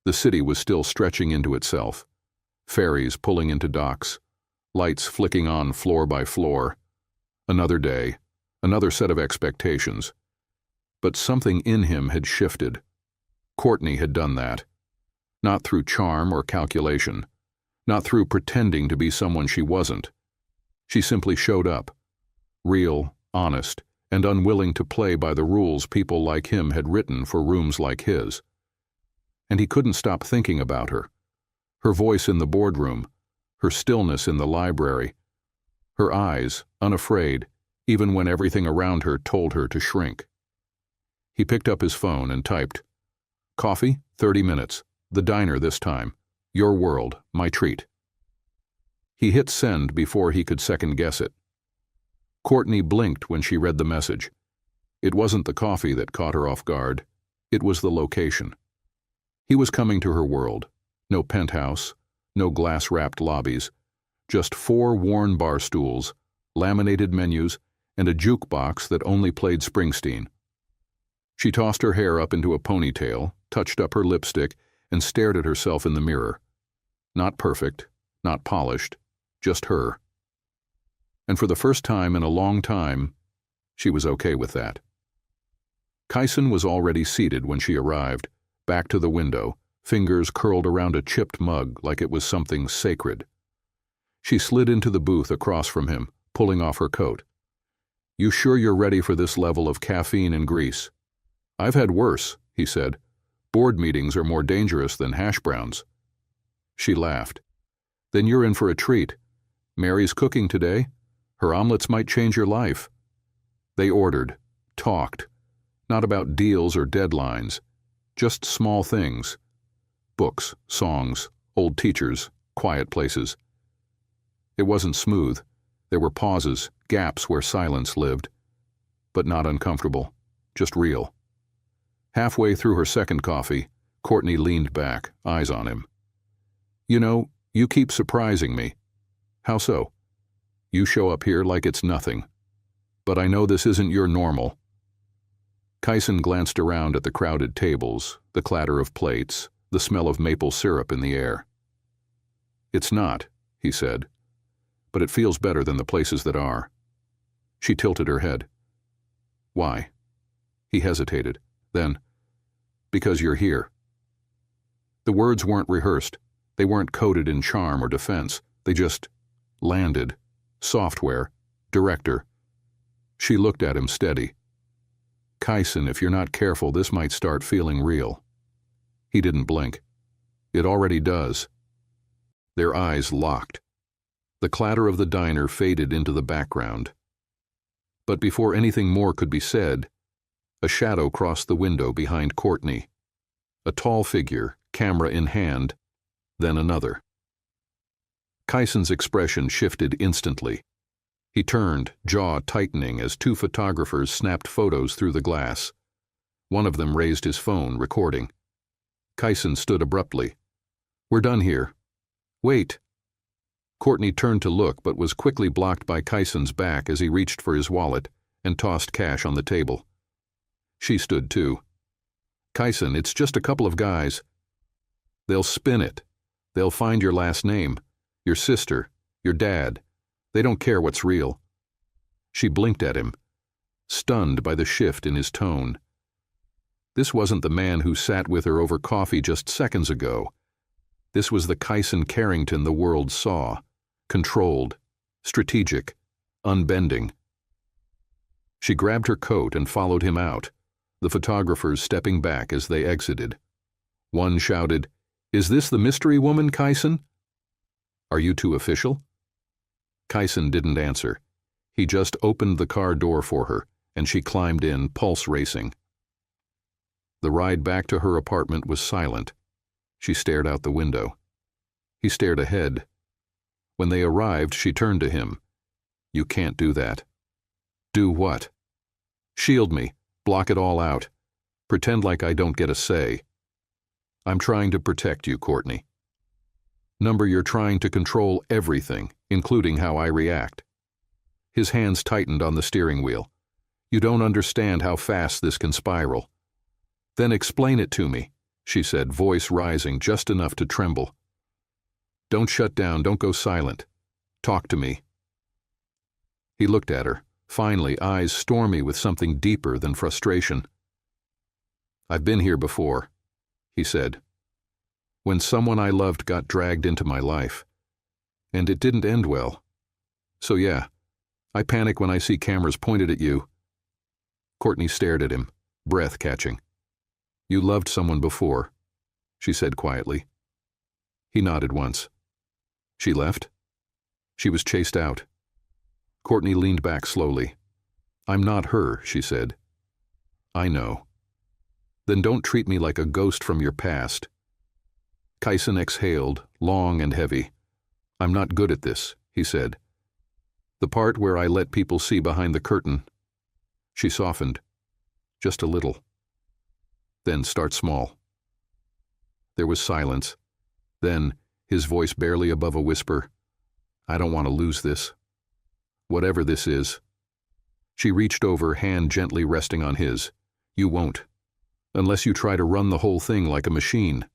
The city was still stretching into itself, ferries pulling into docks, lights flicking on floor by floor. Another day, another set of expectations. But something in him had shifted. Courtney had done that. Not through charm or calculation, not through pretending to be someone she wasn't. She simply showed up, real, honest, and unwilling to play by the rules people like him had written for rooms like his. And he couldn't stop thinking about her. Her voice in the boardroom, her stillness in the library, her eyes, unafraid, even when everything around her told her to shrink. He picked up his phone and typed, "Coffee, 30 minutes. The diner this time. Your world, my treat." He hit send before he could second-guess it. Courtney blinked when she read the message. It wasn't the coffee that caught her off guard. It was the location. He was coming to her world. No penthouse, no glass-wrapped lobbies, just 4 worn bar stools, laminated menus, and a jukebox that only played Springsteen. She tossed her hair up into a ponytail, touched up her lipstick, and stared at herself in the mirror. Not perfect, not polished, just her. And for the first time in a long time, she was okay with that. Kyson was already seated when she arrived, back to the window, fingers curled around a chipped mug like it was something sacred. She slid into the booth across from him, pulling off her coat. "You sure you're ready for this level of caffeine and grease?" "I've had worse," he said. "Board meetings are more dangerous than hash browns." She laughed. "Then you're in for a treat. Mary's cooking today. Her omelets might change your life." They ordered, talked, not about deals or deadlines, just small things. Books, songs, old teachers, quiet places. It wasn't smooth. There were pauses, gaps where silence lived. But not uncomfortable, just real. Halfway through her second coffee, Courtney leaned back, eyes on him. "You know, you keep surprising me." "How so?" "You show up here like it's nothing. But I know this isn't your normal." Kyson glanced around at the crowded tables, the clatter of plates, the smell of maple syrup in the air. "It's not," he said, "but it feels better than the places that are." She tilted her head. "Why?" He hesitated. Then, "Because you're here." The words weren't rehearsed. They weren't coded in charm or defense. They just landed. Software. Director. She looked at him steady. "Kyson, if you're not careful, this might start feeling real." He didn't blink. "It already does." Their eyes locked. The clatter of the diner faded into the background. But before anything more could be said, a shadow crossed the window behind Courtney. A tall figure, camera in hand, then another. Kyson's expression shifted instantly. He turned, jaw tightening as 2 photographers snapped photos through the glass. One of them raised his phone, recording. Kyson stood abruptly. "We're done here." "Wait." Courtney turned to look but was quickly blocked by Kyson's back as he reached for his wallet and tossed cash on the table. She stood too. "Kyson, it's just a couple of guys." "They'll spin it." They'll find your last name, your sister, your dad. They don't care what's real. She blinked at him, stunned by the shift in his tone. This wasn't the man who sat with her over coffee just seconds ago. This was the Kyson Carrington the world saw, controlled, strategic, unbending. She grabbed her coat and followed him out, the photographers stepping back as they exited. One shouted, "Is this the mystery woman, Kyson? Are you two official?" Kyson didn't answer. He just opened the car door for her, and she climbed in, pulse racing. The ride back to her apartment was silent. She stared out the window. He stared ahead. When they arrived, she turned to him. "You can't do that." "Do what?" "Shield me. Block it all out. Pretend like I don't get a say." "I'm trying to protect you, Courtney." "Number, you're trying to control everything, including how I react." His hands tightened on the steering wheel. "You don't understand how fast this can spiral." "Then explain it to me," she said, voice rising just enough to tremble. "Don't shut down, don't go silent. Talk to me." He looked at her, finally, eyes stormy with something deeper than frustration. "I've been here before," he said. "When someone I loved got dragged into my life. And it didn't end well. So yeah, I panic when I see cameras pointed at you." Courtney stared at him, breath catching. "You loved someone before," she said quietly. He nodded once. "She left?" "She was chased out." Courtney leaned back slowly. "I'm not her," she said. "I know." "Then don't treat me like a ghost from your past." Kyson exhaled, long and heavy. "I'm not good at this," he said. "The part where I let people see behind the curtain." She softened. "Just a little." "Then start small." There was silence. Then, his voice barely above a whisper, "I don't want to lose this. Whatever this is." She reached over, hand gently resting on his. "You won't. Unless you try to run the whole thing like a machine."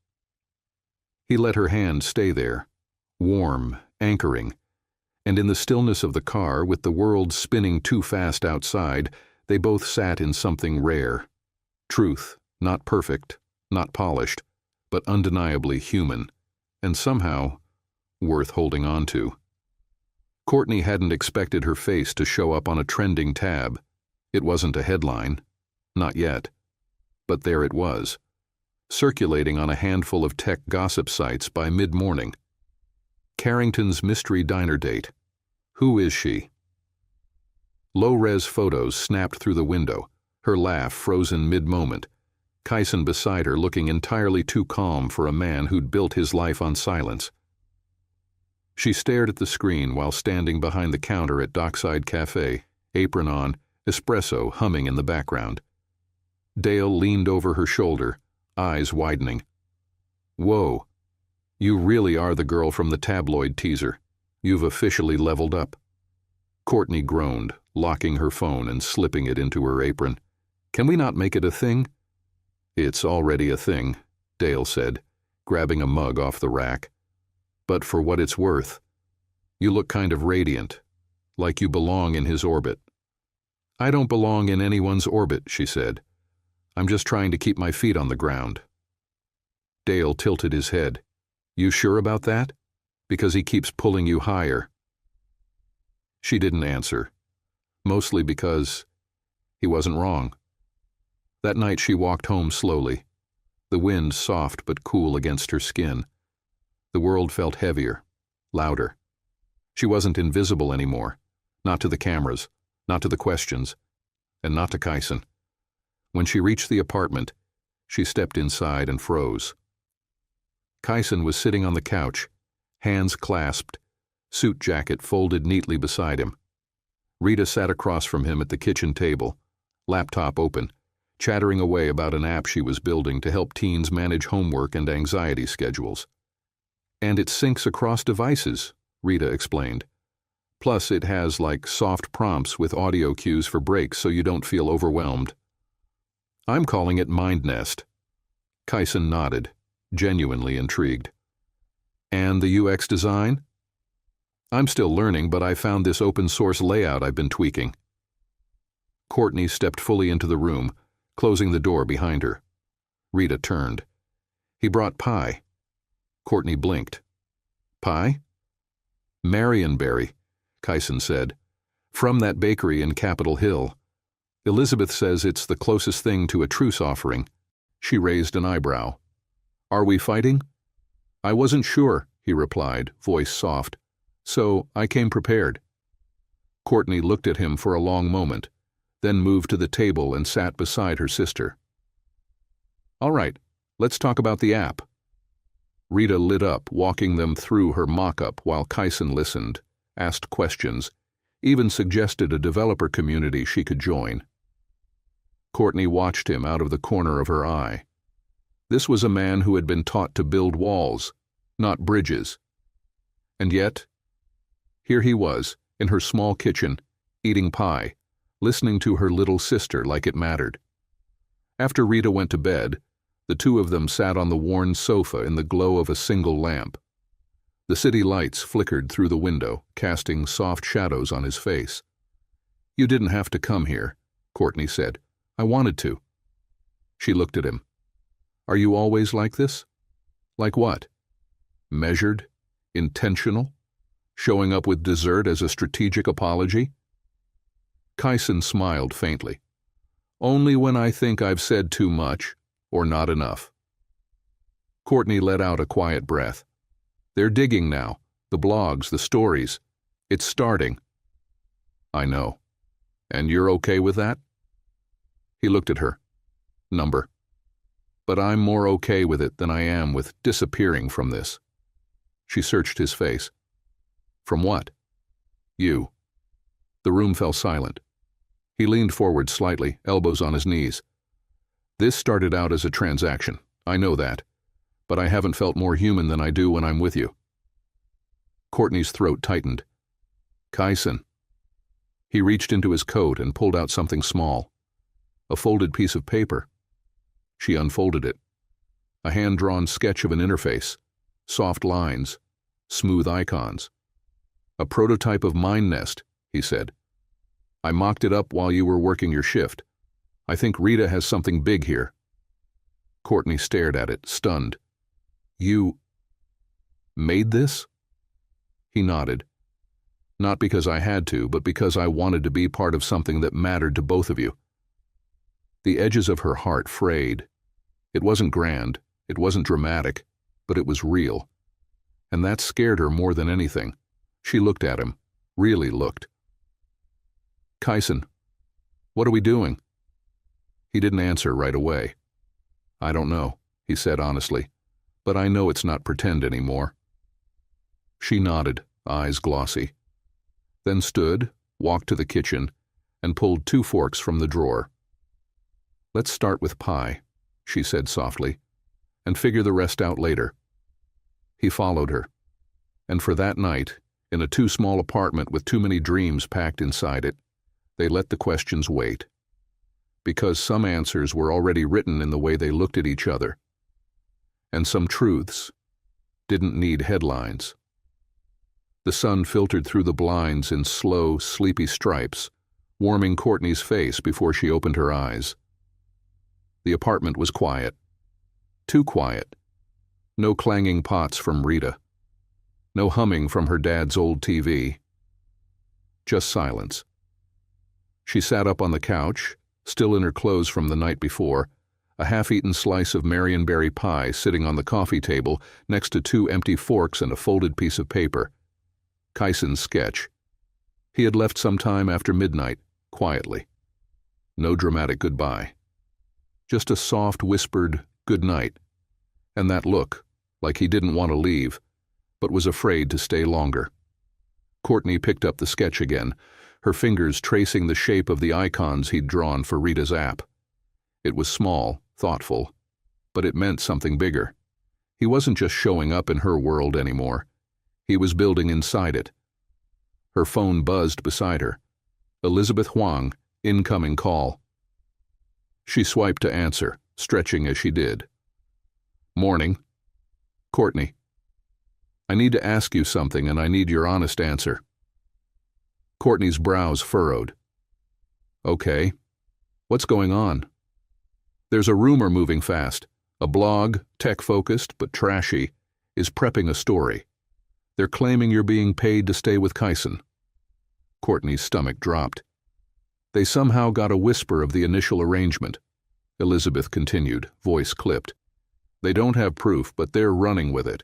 He let her hand stay there, warm, anchoring, and in the stillness of the car, with the world spinning too fast outside, they both sat in something rare. Truth, not perfect, not polished, but undeniably human, and somehow worth holding on to. Courtney hadn't expected her face to show up on a trending tab. It wasn't a headline. Not yet. But there it was, circulating on a handful of tech gossip sites by mid-morning. Carrington's mystery diner date. Who is she? Low-res photos snapped through the window, her laugh frozen mid-moment, Kyson beside her looking entirely too calm for a man who'd built his life on silence. She stared at the screen while standing behind the counter at Dockside Cafe, apron on, espresso humming in the background. Dale leaned over her shoulder, eyes widening. "Whoa, you really are the girl from the tabloid teaser. You've officially leveled up." Courtney groaned, locking her phone and slipping it into her apron. "Can we not make it a thing?" "It's already a thing," Dale said, grabbing a mug off the rack. "But for what it's worth, you look kind of radiant, like you belong in his orbit." "I don't belong in anyone's orbit," she said. "I'm just trying to keep my feet on the ground." Dale tilted his head. "You sure about that? Because he keeps pulling you higher." She didn't answer, mostly because he wasn't wrong. That night she walked home slowly, the wind soft but cool against her skin. The world felt heavier, louder. She wasn't invisible anymore, not to the cameras, not to the questions, and not to Kyson. When she reached the apartment, she stepped inside and froze. Kyson was sitting on the couch, hands clasped, suit jacket folded neatly beside him. Rita sat across from him at the kitchen table, laptop open, chattering away about an app she was building to help teens manage homework and anxiety schedules. "And it syncs across devices," Rita explained. "Plus it has like soft prompts with audio cues for breaks so you don't feel overwhelmed." "I'm calling it MindNest." Kyson nodded, genuinely intrigued. And the UX design? I'm still learning, but I found this open source layout I've been tweaking. Courtney stepped fully into the room, closing the door behind her. Rita turned. He brought pie. Courtney blinked. Pie? Marionberry, Kyson said. From that bakery in Capitol Hill. Elizabeth says it's the closest thing to a truce offering. She raised an eyebrow. Are we fighting? I wasn't sure, he replied, voice soft. So I came prepared. Courtney looked at him for a long moment, then moved to the table and sat beside her sister. All right, let's talk about the app. Rita lit up, walking them through her mock-up while Kyson listened, asked questions, even suggested a developer community she could join. Courtney watched him out of the corner of her eye. This was a man who had been taught to build walls, not bridges. And yet, here he was, in her small kitchen, eating pie, listening to her little sister like it mattered. After Rita went to bed, the two of them sat on the worn sofa in the glow of a single lamp. The city lights flickered through the window, casting soft shadows on his face. You didn't have to come here, Courtney said. I wanted to. She looked at him. Are you always like this? Like what? Measured? Intentional? Showing up with dessert as a strategic apology? Kyson smiled faintly. Only when I think I've said too much or not enough. Courtney let out a quiet breath. They're digging now. The blogs, the stories. It's starting. I know. And you're okay with that? He looked at her. Number. But I'm more okay with it than I am with disappearing from this. She searched his face. From what? You. The room fell silent. He leaned forward slightly, elbows on his knees. This started out as a transaction. I know that. But I haven't felt more human than I do when I'm with you. Courtney's throat tightened. Kyson. He reached into his coat and pulled out something small. A folded piece of paper. She unfolded it. A hand-drawn sketch of an interface. Soft lines. Smooth icons. A prototype of MindNest, he said. I mocked it up while you were working your shift. I think Rita has something big here. Courtney stared at it, stunned. You made this? He nodded. Not because I had to, but because I wanted to be part of something that mattered to both of you. The edges of her heart frayed. It wasn't grand, it wasn't dramatic, but it was real. And that scared her more than anything. She looked at him, really looked. Kyson, what are we doing? He didn't answer right away. I don't know, he said honestly, but I know it's not pretend anymore. She nodded, eyes glossy. Then stood, walked to the kitchen, and pulled 2 forks from the drawer. Let's start with pie, she said softly, and figure the rest out later. He followed her, and for that night, in a too small apartment with too many dreams packed inside it, they let the questions wait. Because some answers were already written in the way they looked at each other, and some truths didn't need headlines. The sun filtered through the blinds in slow, sleepy stripes, warming Courtney's face before she opened her eyes. The apartment was quiet. Too quiet. No clanging pots from Rita. No humming from her dad's old TV. Just silence. She sat up on the couch, still in her clothes from the night before, a half-eaten slice of Marionberry pie sitting on the coffee table next to 2 empty forks and a folded piece of paper. Kyson's sketch. He had left some time after midnight, quietly. No dramatic goodbye. Just a soft, whispered good night, and that look, like he didn't want to leave, but was afraid to stay longer. Courtney picked up the sketch again, her fingers tracing the shape of the icons he'd drawn for Rita's app. It was small, thoughtful, but it meant something bigger. He wasn't just showing up in her world anymore. He was building inside it. Her phone buzzed beside her. Elizabeth Huang, incoming call. She swiped to answer, stretching as she did. Morning. Courtney. I need to ask you something, and I need your honest answer. Courtney's brows furrowed. Okay. What's going on? There's a rumor moving fast. A blog, tech-focused but trashy, is prepping a story. They're claiming you're being paid to stay with Kyson. Courtney's stomach dropped. They somehow got a whisper of the initial arrangement. Elizabeth continued, voice clipped. They don't have proof, but they're running with it.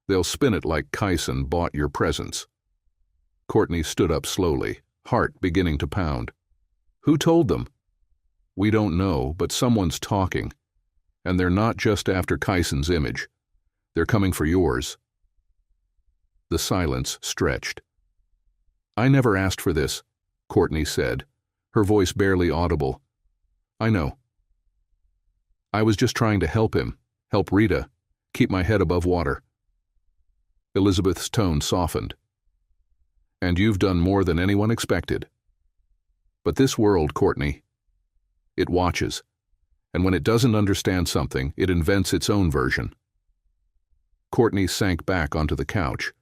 They'll spin it like Kyson bought your presence. Courtney stood up slowly, heart beginning to pound. Who told them? We don't know, but someone's talking. And they're not just after Kyson's image. They're coming for yours. The silence stretched. I never asked for this, Courtney said, her voice barely audible. I know. I was just trying to help him, help Rita, keep my head above water. Elizabeth's tone softened. And you've done more than anyone expected. But this world, Courtney, it watches. And when it doesn't understand something, it invents its own version. Courtney sank back onto the couch.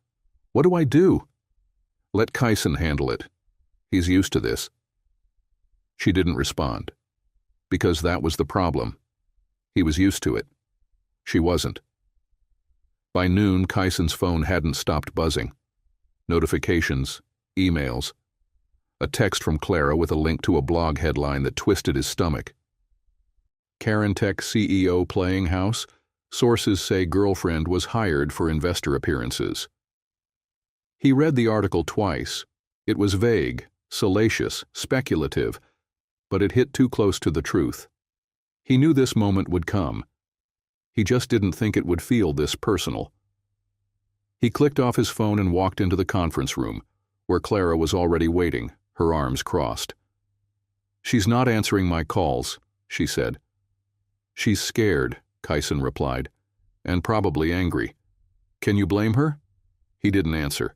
What do I do? Let Kyson handle it. He's used to this. She didn't respond. Because that was the problem. He was used to it. She wasn't. By noon, Kyson's phone hadn't stopped buzzing. Notifications, emails, a text from Clara with a link to a blog headline that twisted his stomach. Carentech CEO playing house. Sources say girlfriend was hired for investor appearances. He read the article twice. It was vague, salacious, speculative, but it hit too close to the truth. He knew this moment would come. He just didn't think it would feel this personal. He clicked off his phone and walked into the conference room, where Clara was already waiting, her arms crossed. She's not answering my calls, she said. She's scared, Kyson replied, and probably angry. Can you blame her? He didn't answer.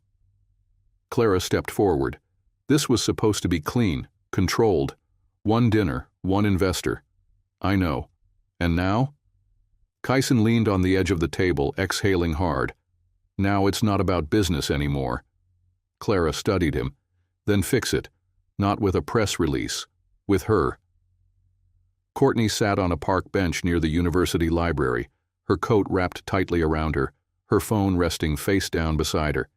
Clara stepped forward. This was supposed to be clean, controlled. One dinner, one investor. I know. And now? Kyson leaned on the edge of the table, exhaling hard. Now it's not about business anymore. Clara studied him. Then fix it. Not with a press release. With her. Courtney sat on a park bench near the university library, her coat wrapped tightly around her, her phone resting face down beside her.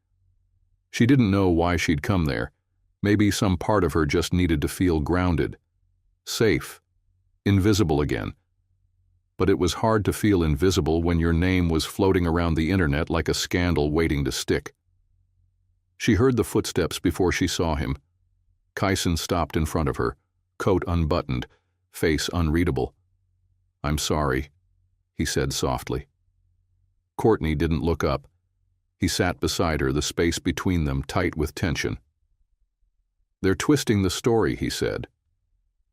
She didn't know why she'd come there. Maybe some part of her just needed to feel grounded. Safe. Invisible again. But it was hard to feel invisible when your name was floating around the internet like a scandal waiting to stick. She heard the footsteps before she saw him. Kyson stopped in front of her, coat unbuttoned, face unreadable. I'm sorry, he said softly. Courtney didn't look up. He sat beside her, the space between them tight with tension. They're twisting the story, he said.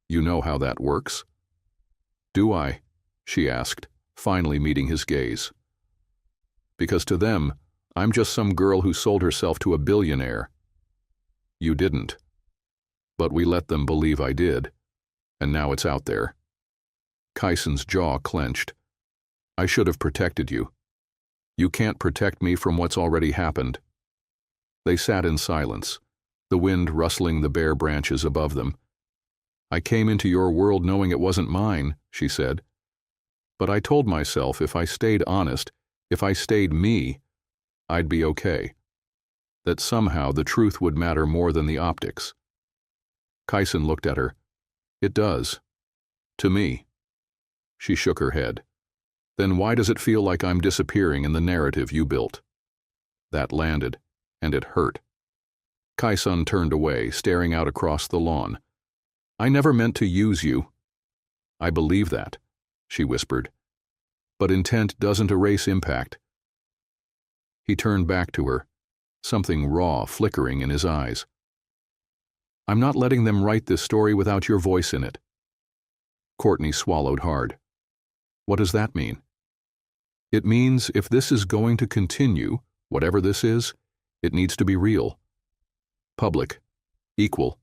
You know how that works? Do I? She asked, finally meeting his gaze. Because to them, I'm just some girl who sold herself to a billionaire. You didn't. But we let them believe I did. And now it's out there. Kyson's jaw clenched. I should have protected you. You can't protect me from what's already happened. They sat in silence, the wind rustling the bare branches above them. I came into your world knowing it wasn't mine, she said. But I told myself if I stayed honest, if I stayed me, I'd be okay. That somehow the truth would matter more than the optics. Kyson looked at her. It does. To me. She shook her head. Then why does it feel like I'm disappearing in the narrative you built? That landed, and it hurt. Kyson turned away, staring out across the lawn. I never meant to use you. I believe that, she whispered. But intent doesn't erase impact. He turned back to her, something raw flickering in his eyes. I'm not letting them write this story without your voice in it. Courtney swallowed hard. What does that mean? It means if this is going to continue, whatever this is, it needs to be real. Public. Equal.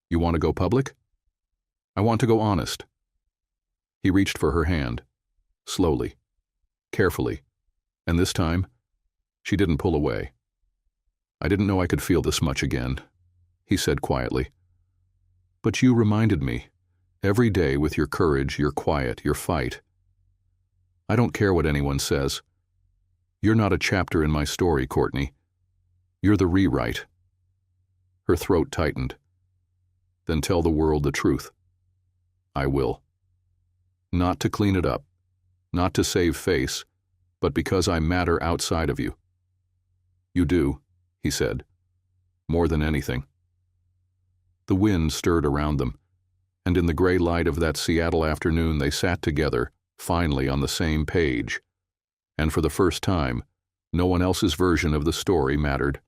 You want to go public? I want to go honest. He reached for her hand. Slowly. Carefully. And this time, She didn't pull away. "I didn't know I could feel this much again," he said quietly. "But you reminded me, every day with your courage, your quiet, your fight. I don't care what anyone says. You're not a chapter in my story, Courtney. You're the rewrite." Her throat tightened. "Then tell the world the truth." "I will. Not to clean it up, not to save face, but because I matter outside of you." "You do," he said, "more than anything." The wind stirred around them, and in the gray light of that Seattle afternoon they sat together, finally on the same page, and for the first time, no one else's version of the story mattered.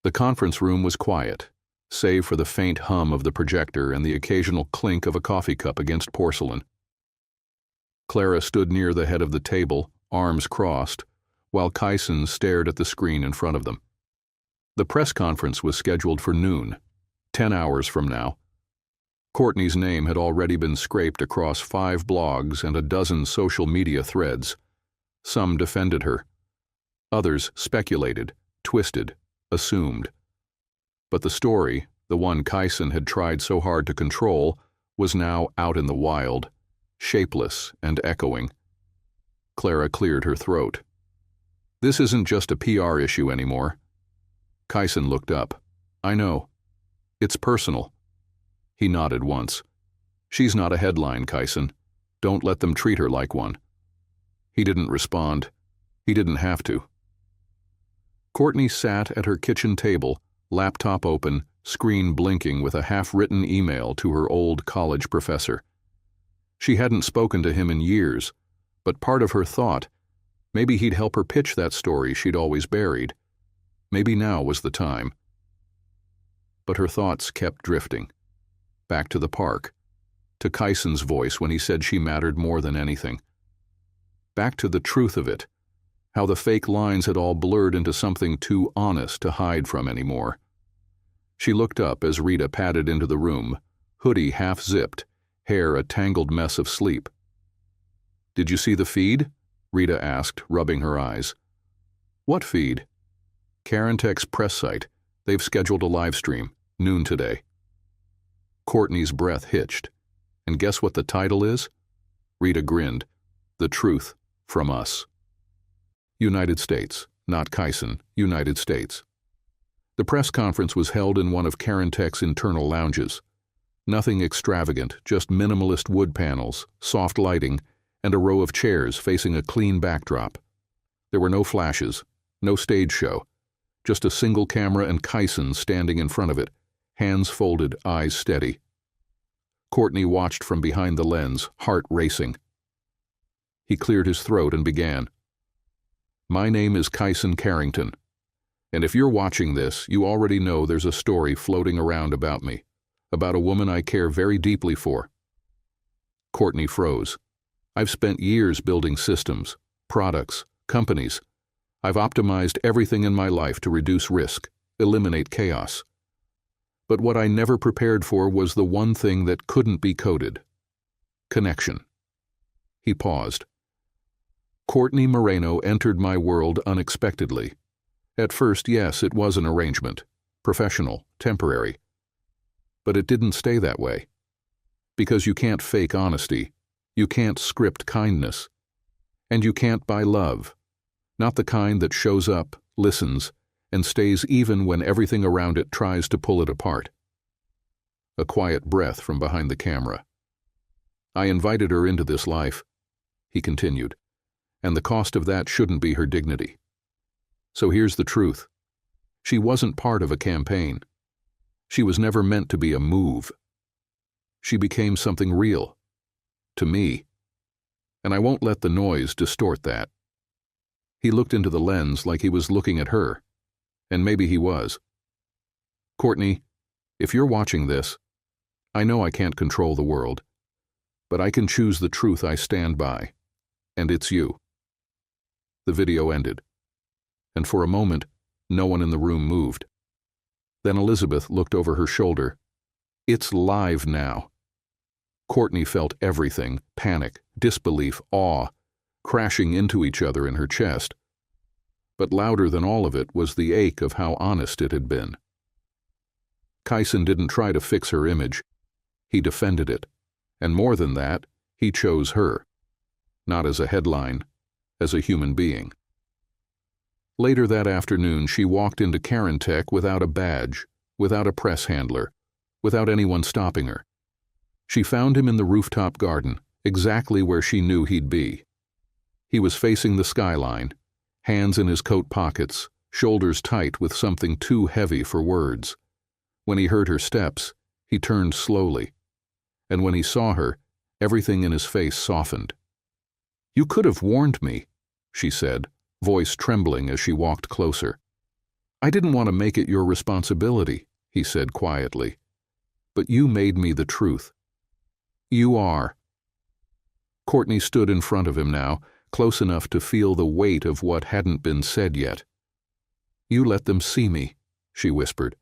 The conference room was quiet, save for the faint hum of the projector and the occasional clink of a coffee cup against porcelain. Clara stood near the head of the table, arms crossed, while Kyson stared at the screen in front of them. The press conference was scheduled for noon, 10 hours from now. Courtney's name had already been scraped across 5 blogs and a dozen social media threads. Some defended her. Others speculated, twisted, assumed. But the story, the one Kyson had tried so hard to control, was now out in the wild, shapeless and echoing. Clara cleared her throat. "This isn't just a PR issue anymore." Kyson looked up. "I know. It's personal." He nodded once. "She's not a headline, Kyson. Don't let them treat her like one." He didn't respond. He didn't have to. Courtney sat at her kitchen table, laptop open, screen blinking with a half-written email to her old college professor. She hadn't spoken to him in years, but part of her thought, maybe he'd help her pitch that story she'd always buried. Maybe now was the time. But her thoughts kept drifting. Back to the park. To Kyson's voice when he said she mattered more than anything. Back to the truth of it. How the fake lines had all blurred into something too honest to hide from anymore. She looked up as Rita padded into the room, hoodie half-zipped, hair a tangled mess of sleep. "Did you see the feed?" Rita asked, rubbing her eyes. "What feed?" "Carentech's press site. They've scheduled a live stream, noon today." Courtney's breath hitched. "And guess what the title is?" Rita grinned. "The Truth from Us." United States, not Kyson, United States. The press conference was held in one of Carentech's internal lounges. Nothing extravagant, just minimalist wood panels, soft lighting, and a row of chairs facing a clean backdrop. There were no flashes, no stage show, just a single camera and Kyson standing in front of it, hands folded, eyes steady. Courtney watched from behind the lens, heart racing. He cleared his throat and began. "My name is Kyson Carrington, and if you're watching this, you already know there's a story floating around about me, about a woman I care very deeply for." Courtney froze. "I've spent years building systems, products, companies. I've optimized everything in my life to reduce risk, eliminate chaos. But what I never prepared for was the one thing that couldn't be coded. Connection." He paused. "Courtney Moreno entered my world unexpectedly. At first, yes, it was an arrangement, professional, temporary. But it didn't stay that way. Because you can't fake honesty, you can't script kindness, and you can't buy love, not the kind that shows up, listens, and stays even when everything around it tries to pull it apart." A quiet breath from behind the camera. "I invited her into this life," he continued, "and the cost of that shouldn't be her dignity. So here's the truth. She wasn't part of a campaign. She was never meant to be a move. She became something real. To me. And I won't let the noise distort that." He looked into the lens like he was looking at her. And maybe he was. "Courtney, if you're watching this, I know I can't control the world, but I can choose the truth I stand by, and it's you." The video ended, and for a moment, no one in the room moved. Then Elizabeth looked over her shoulder. "It's live now." Courtney felt everything, panic, disbelief, awe, crashing into each other in her chest. but louder than all of it was the ache of how honest it had been. Kyson didn't try to fix her image. He defended it, and more than that, he chose her, not as a headline, as a human being. Later that afternoon, she walked into Carentech without a badge, without a press handler, without anyone stopping her. She found him in the rooftop garden, exactly where she knew he'd be. He was facing the skyline, hands in his coat pockets, shoulders tight with something too heavy for words. When he heard her steps, he turned slowly, and when he saw her, everything in his face softened. "You could have warned me," she said, voice trembling as she walked closer. "I didn't want to make it your responsibility," he said quietly. "But you made me the truth." "You are." Courtney stood in front of him now, close enough to feel the weight of what hadn't been said yet. "You let them see me," she whispered.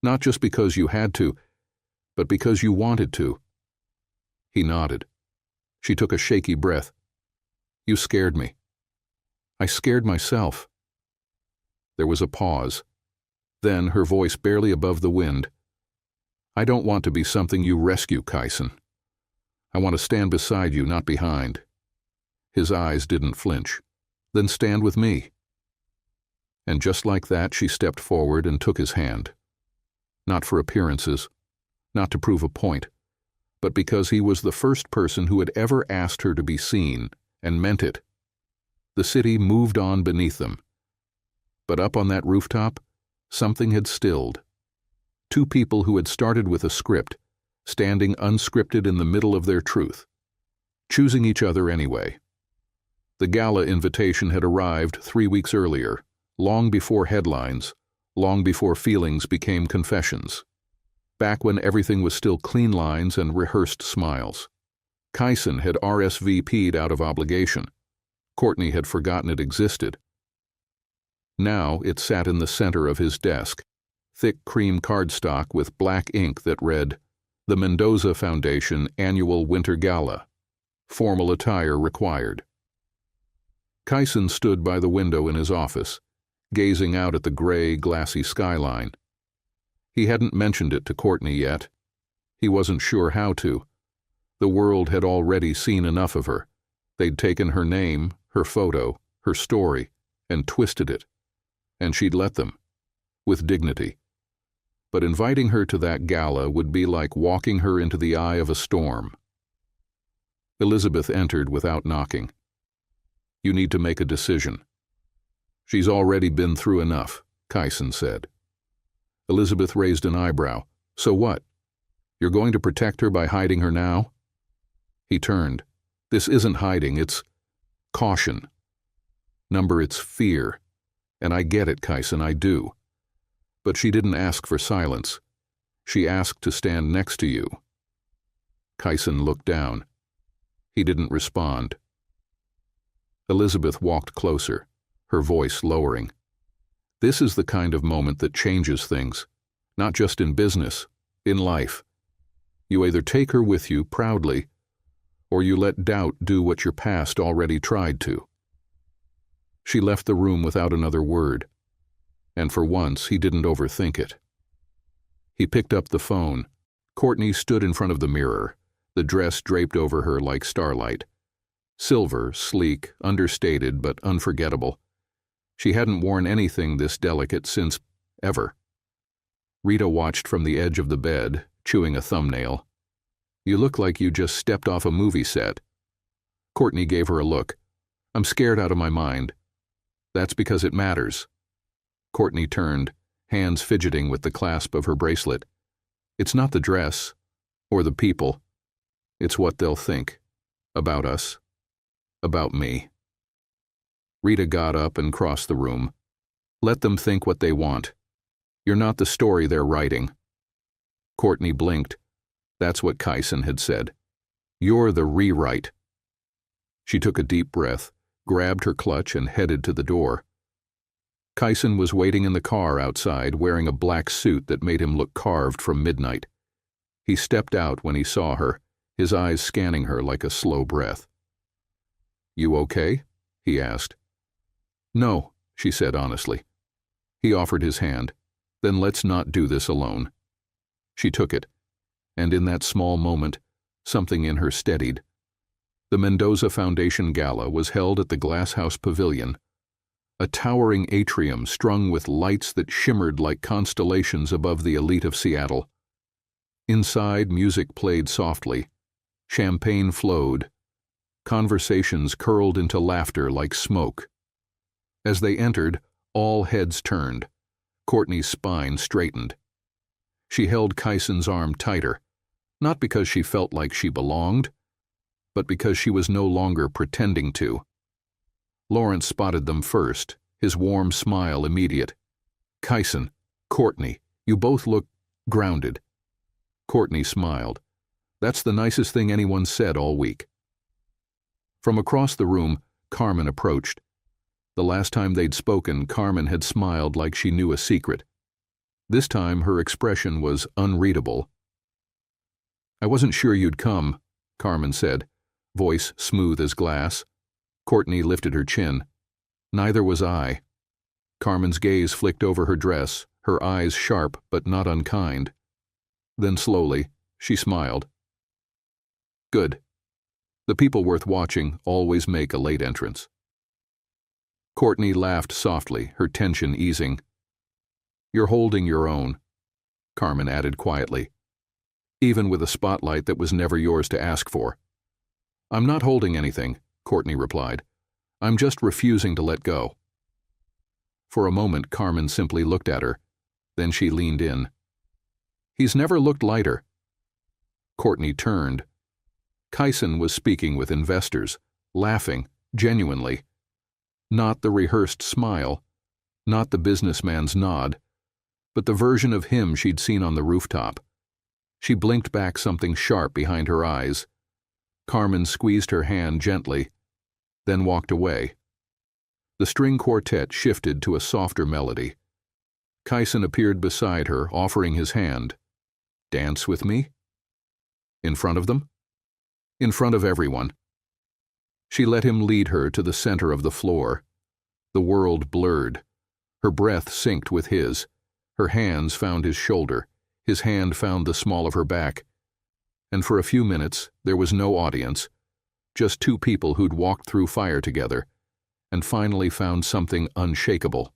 "Not just because you had to, but because you wanted to." He nodded. She took a shaky breath. "You scared me." "I scared myself." There was a pause. Then, her voice barely above the wind. "I don't want to be something you rescue, Kyson. I want to stand beside you, not behind." His eyes didn't flinch. "Then stand with me." And just like that, she stepped forward and took his hand. Not for appearances, not to prove a point, but because he was the first person who had ever asked her to be seen, and meant it. The city moved on beneath them. But up on that rooftop, something had stilled. Two people who had started with a script, standing unscripted in the middle of their truth, choosing each other anyway. The gala invitation had arrived 3 weeks earlier, long before headlines, long before feelings became confessions, back when everything was still clean lines and rehearsed smiles. Kyson had RSVP'd out of obligation. Courtney had forgotten it existed. Now it sat in the center of his desk, thick cream cardstock with black ink that read, "The Mendoza Foundation Annual Winter Gala. Formal attire required." Kyson stood by the window in his office, gazing out at the gray, glassy skyline. He hadn't mentioned it to Courtney yet. He wasn't sure how to. The world had already seen enough of her. They'd taken her name, her photo, her story, and twisted it. And she'd let them, with dignity. But inviting her to that gala would be like walking her into the eye of a storm. Elizabeth entered without knocking. "You need to make a decision." "She's already been through enough," Kyson said. Elizabeth raised an eyebrow. "So what? You're going to protect her by hiding her now?" He turned. "This isn't hiding, it's caution. It's fear. And I get it, Kyson, I do. But she didn't ask for silence. She asked to stand next to you." Kyson looked down. He didn't respond. Elizabeth walked closer, her voice lowering. "This is the kind of moment that changes things, not just in business, in life. You either take her with you proudly, or you let doubt do what your past already tried to." She left the room without another word, and for once he didn't overthink it. He picked up the phone. Courtney stood in front of the mirror, the dress draped over her like starlight. Silver, sleek, understated, but unforgettable. She hadn't worn anything this delicate since ever. Rita watched from the edge of the bed, chewing a thumbnail. "You look like you just stepped off a movie set." Courtney gave her a look. "I'm scared out of my mind." "That's because it matters." Courtney turned, hands fidgeting with the clasp of her bracelet. "It's not the dress, or the people. It's what they'll think. About us. About me." Rita got up and crossed the room. "Let them think what they want. You're not the story they're writing." Courtney blinked. That's what Kyson had said. "You're the rewrite." She took a deep breath, grabbed her clutch, and headed to the door. Kyson was waiting in the car outside, wearing a black suit that made him look carved from midnight. He stepped out when he saw her, his eyes scanning her like a slow breath. "You okay?" he asked. "No," she said honestly. He offered his hand. Then let's not do this alone. She took it, and in that small moment, something in her steadied. The Mendoza Foundation Gala was held at the Glass House Pavilion, a towering atrium strung with lights that shimmered like constellations above the elite of Seattle. Inside, music played softly, champagne flowed, conversations curled into laughter like smoke. As they entered, all heads turned. Courtney's spine straightened. She held Kyson's arm tighter, not because she felt like she belonged, but because she was no longer pretending to. Lawrence spotted them first, his warm smile immediate. Kyson, Courtney, you both look grounded. Courtney smiled. That's the nicest thing anyone said all week. From across the room, Carmen approached. The last time they'd spoken, Carmen had smiled like she knew a secret. This time her expression was unreadable. I wasn't sure you'd come, Carmen said, voice smooth as glass. Courtney lifted her chin. Neither was I. Carmen's gaze flicked over her dress, her eyes sharp but not unkind. Then slowly, she smiled. Good. The people worth watching always make a late entrance. Courtney laughed softly, her tension easing. You're holding your own, Carmen added quietly, even with a spotlight that was never yours to ask for. I'm not holding anything, Courtney replied. I'm just refusing to let go. For a moment, Carmen simply looked at her. Then she leaned in. He's never looked lighter. Courtney turned. Kyson was speaking with investors, laughing, genuinely. Not the rehearsed smile, not the businessman's nod, but the version of him she'd seen on the rooftop. She blinked back something sharp behind her eyes. Carmen squeezed her hand gently, then walked away. The string quartet shifted to a softer melody. Kyson appeared beside her, offering his hand. Dance with me? In front of them? In front of everyone. She let him lead her to the center of the floor. The world blurred. Her breath synced with his. Her hands found his shoulder. His hand found the small of her back. And for a few minutes, there was no audience, just two people who'd walked through fire together, and finally found something unshakable.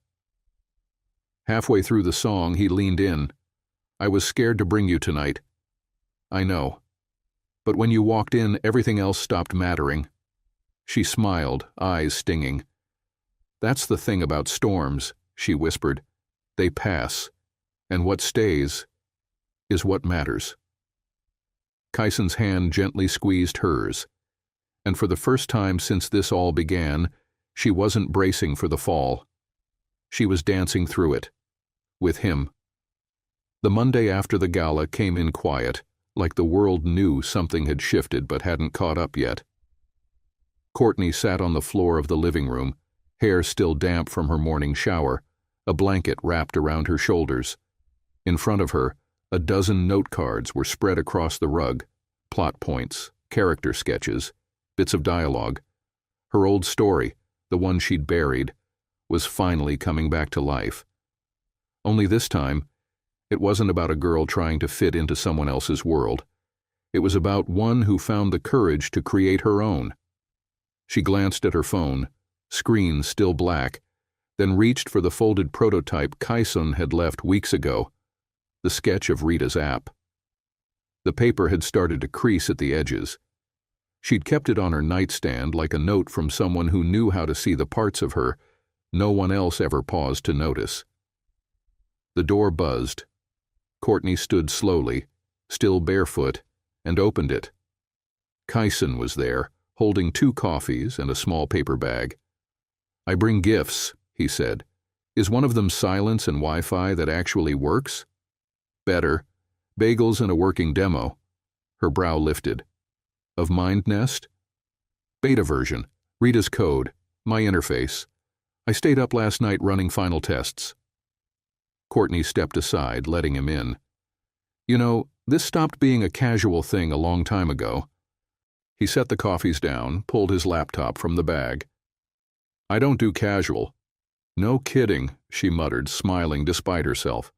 Halfway through the song, he leaned in. I was scared to bring you tonight. I know. But when you walked in, everything else stopped mattering. She smiled, eyes stinging. That's the thing about storms, she whispered. They pass, and what stays is what matters. Kyson's hand gently squeezed hers, and for the first time since this all began, she wasn't bracing for the fall. She was dancing through it, with him. The Monday after the gala came in quiet, like the world knew something had shifted but hadn't caught up yet. Courtney sat on the floor of the living room, hair still damp from her morning shower, a blanket wrapped around her shoulders. In front of her, a dozen note cards were spread across the rug, plot points, character sketches, bits of dialogue. Her old story, the one she'd buried, was finally coming back to life. Only this time, it wasn't about a girl trying to fit into someone else's world. It was about one who found the courage to create her own. She glanced at her phone, screen still black, then reached for the folded prototype Kyson had left weeks ago, the sketch of Rita's app. The paper had started to crease at the edges. She'd kept it on her nightstand like a note from someone who knew how to see the parts of her no one else ever paused to notice. The door buzzed. Courtney stood slowly, still barefoot, and opened it. Kyson was there, holding 2 coffees and a small paper bag. I bring gifts, he said. Is one of them silence and Wi-Fi that actually works? Better. Bagels and a working demo. Her brow lifted. Of MindNest? Beta version. Rita's code. My interface. I stayed up last night running final tests. Courtney stepped aside, letting him in. You know, this stopped being a casual thing a long time ago. He set the coffees down, pulled his laptop from the bag. I don't do casual. No kidding, she muttered, smiling despite herself.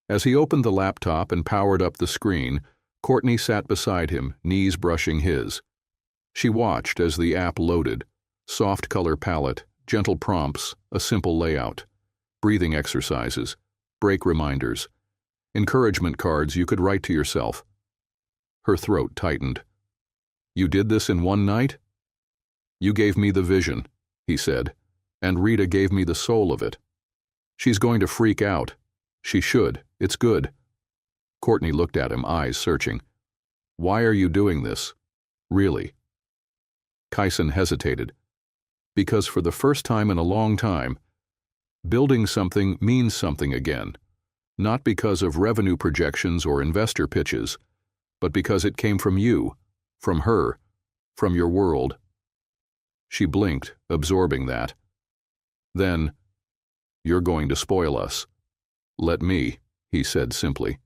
As he opened the laptop and powered up the screen, Courtney sat beside him, knees brushing his. She watched as the app loaded. Soft color palette, gentle prompts, a simple layout. Breathing exercises, break reminders, encouragement cards you could write to yourself. Her throat tightened. "You did this in one night?" "You gave me the vision," he said, "and Rita gave me the soul of it. She's going to freak out. She should. It's good." Courtney looked at him, eyes searching. "Why are you doing this? Really?" Kyson hesitated. Because for the first time in a long time, building something means something again. Not because of revenue projections or investor pitches, but because it came from you, from her, from your world. She blinked, absorbing that. Then, "You're going to spoil us." "Let me," he said simply.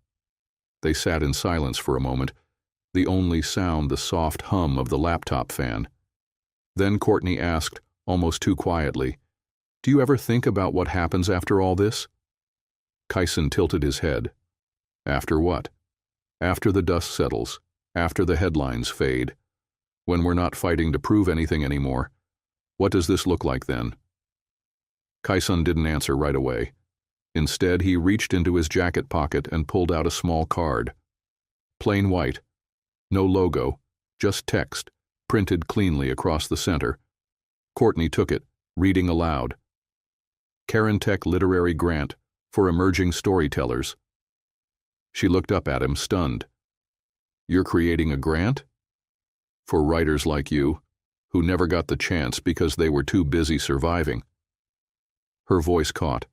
They sat in silence for a moment, the only sound the soft hum of the laptop fan. Then Courtney asked, almost too quietly, "Do you ever think about what happens after all this?" Kyson tilted his head. "After what?" "After the dust settles, after the headlines fade, when we're not fighting to prove anything anymore. What does this look like then?" Kyson didn't answer right away. Instead, he reached into his jacket pocket and pulled out a small card. Plain white. No logo, just text, printed cleanly across the center. Courtney took it, reading aloud. "Carintech Literary Grant for Emerging Storytellers." She looked up at him, stunned. "You're creating a grant?" "For writers like you, who never got the chance because they were too busy surviving." Her voice caught.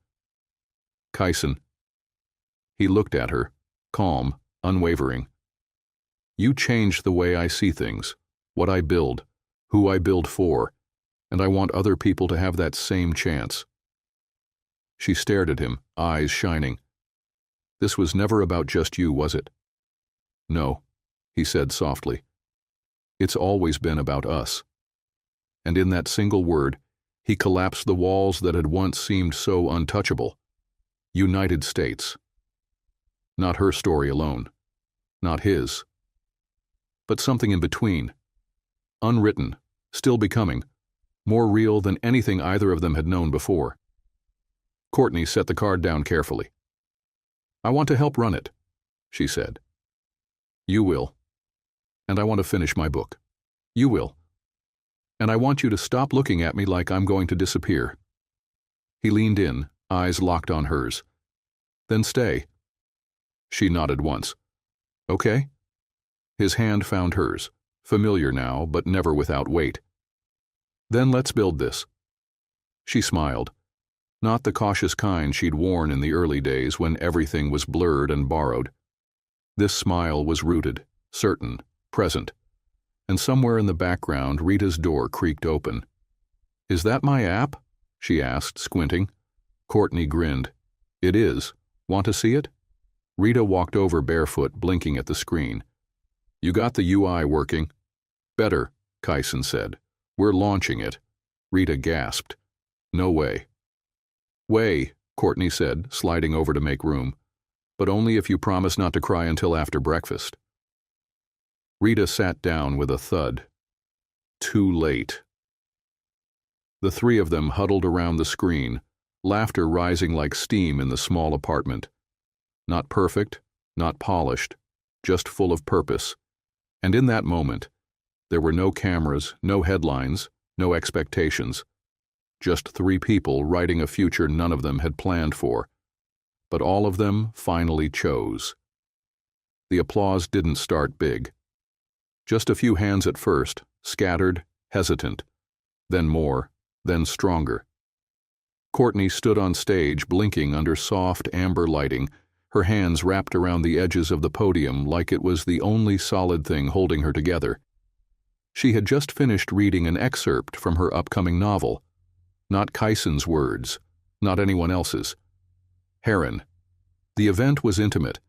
"Kyson." He looked at her, calm, unwavering. "You changed the way I see things, what I build, who I build for, and I want other people to have that same chance." She stared at him, eyes shining. "This was never about just you, was it?" "No," he said softly. "It's always been about us." And in that single word, he collapsed the walls that had once seemed so untouchable. United States. Not her story alone. Not his. But something in between. Unwritten, still becoming, more real than anything either of them had known before. Courtney set the card down carefully. "I want to help run it," she said. "You will. And I want to finish my book. You will. And I want you to stop looking at me like I'm going to disappear." He leaned in, eyes locked on hers. "Then stay." She nodded once. "Okay." His hand found hers, familiar now, but never without weight. "Then let's build this." She smiled. Not the cautious kind she'd worn in the early days when everything was blurred and borrowed. This smile was rooted, certain, present. And somewhere in the background, Rita's door creaked open. "Is that my app?" she asked, squinting. Courtney grinned. "It is. Want to see it?" Rita walked over barefoot, blinking at the screen. "You got the UI working?" "Better," Kyson said. "We're launching it." Rita gasped. "No way." "Way," Courtney said, sliding over to make room. "But only if you promise not to cry until after breakfast." Rita sat down with a thud. Too late. The three of them huddled around the screen, laughter rising like steam in the small apartment. Not perfect, not polished, just full of purpose. And in that moment, there were no cameras, no headlines, no expectations. Just three people writing a future none of them had planned for. But all of them finally chose. The applause didn't start big. Just a few hands at first, scattered, hesitant. Then more, then stronger. Courtney stood on stage, blinking under soft amber lighting, her hands wrapped around the edges of the podium like it was the only solid thing holding her together. She had just finished reading an excerpt from her upcoming novel. Not Kyson's words, not anyone else's. Heron. The event was intimate.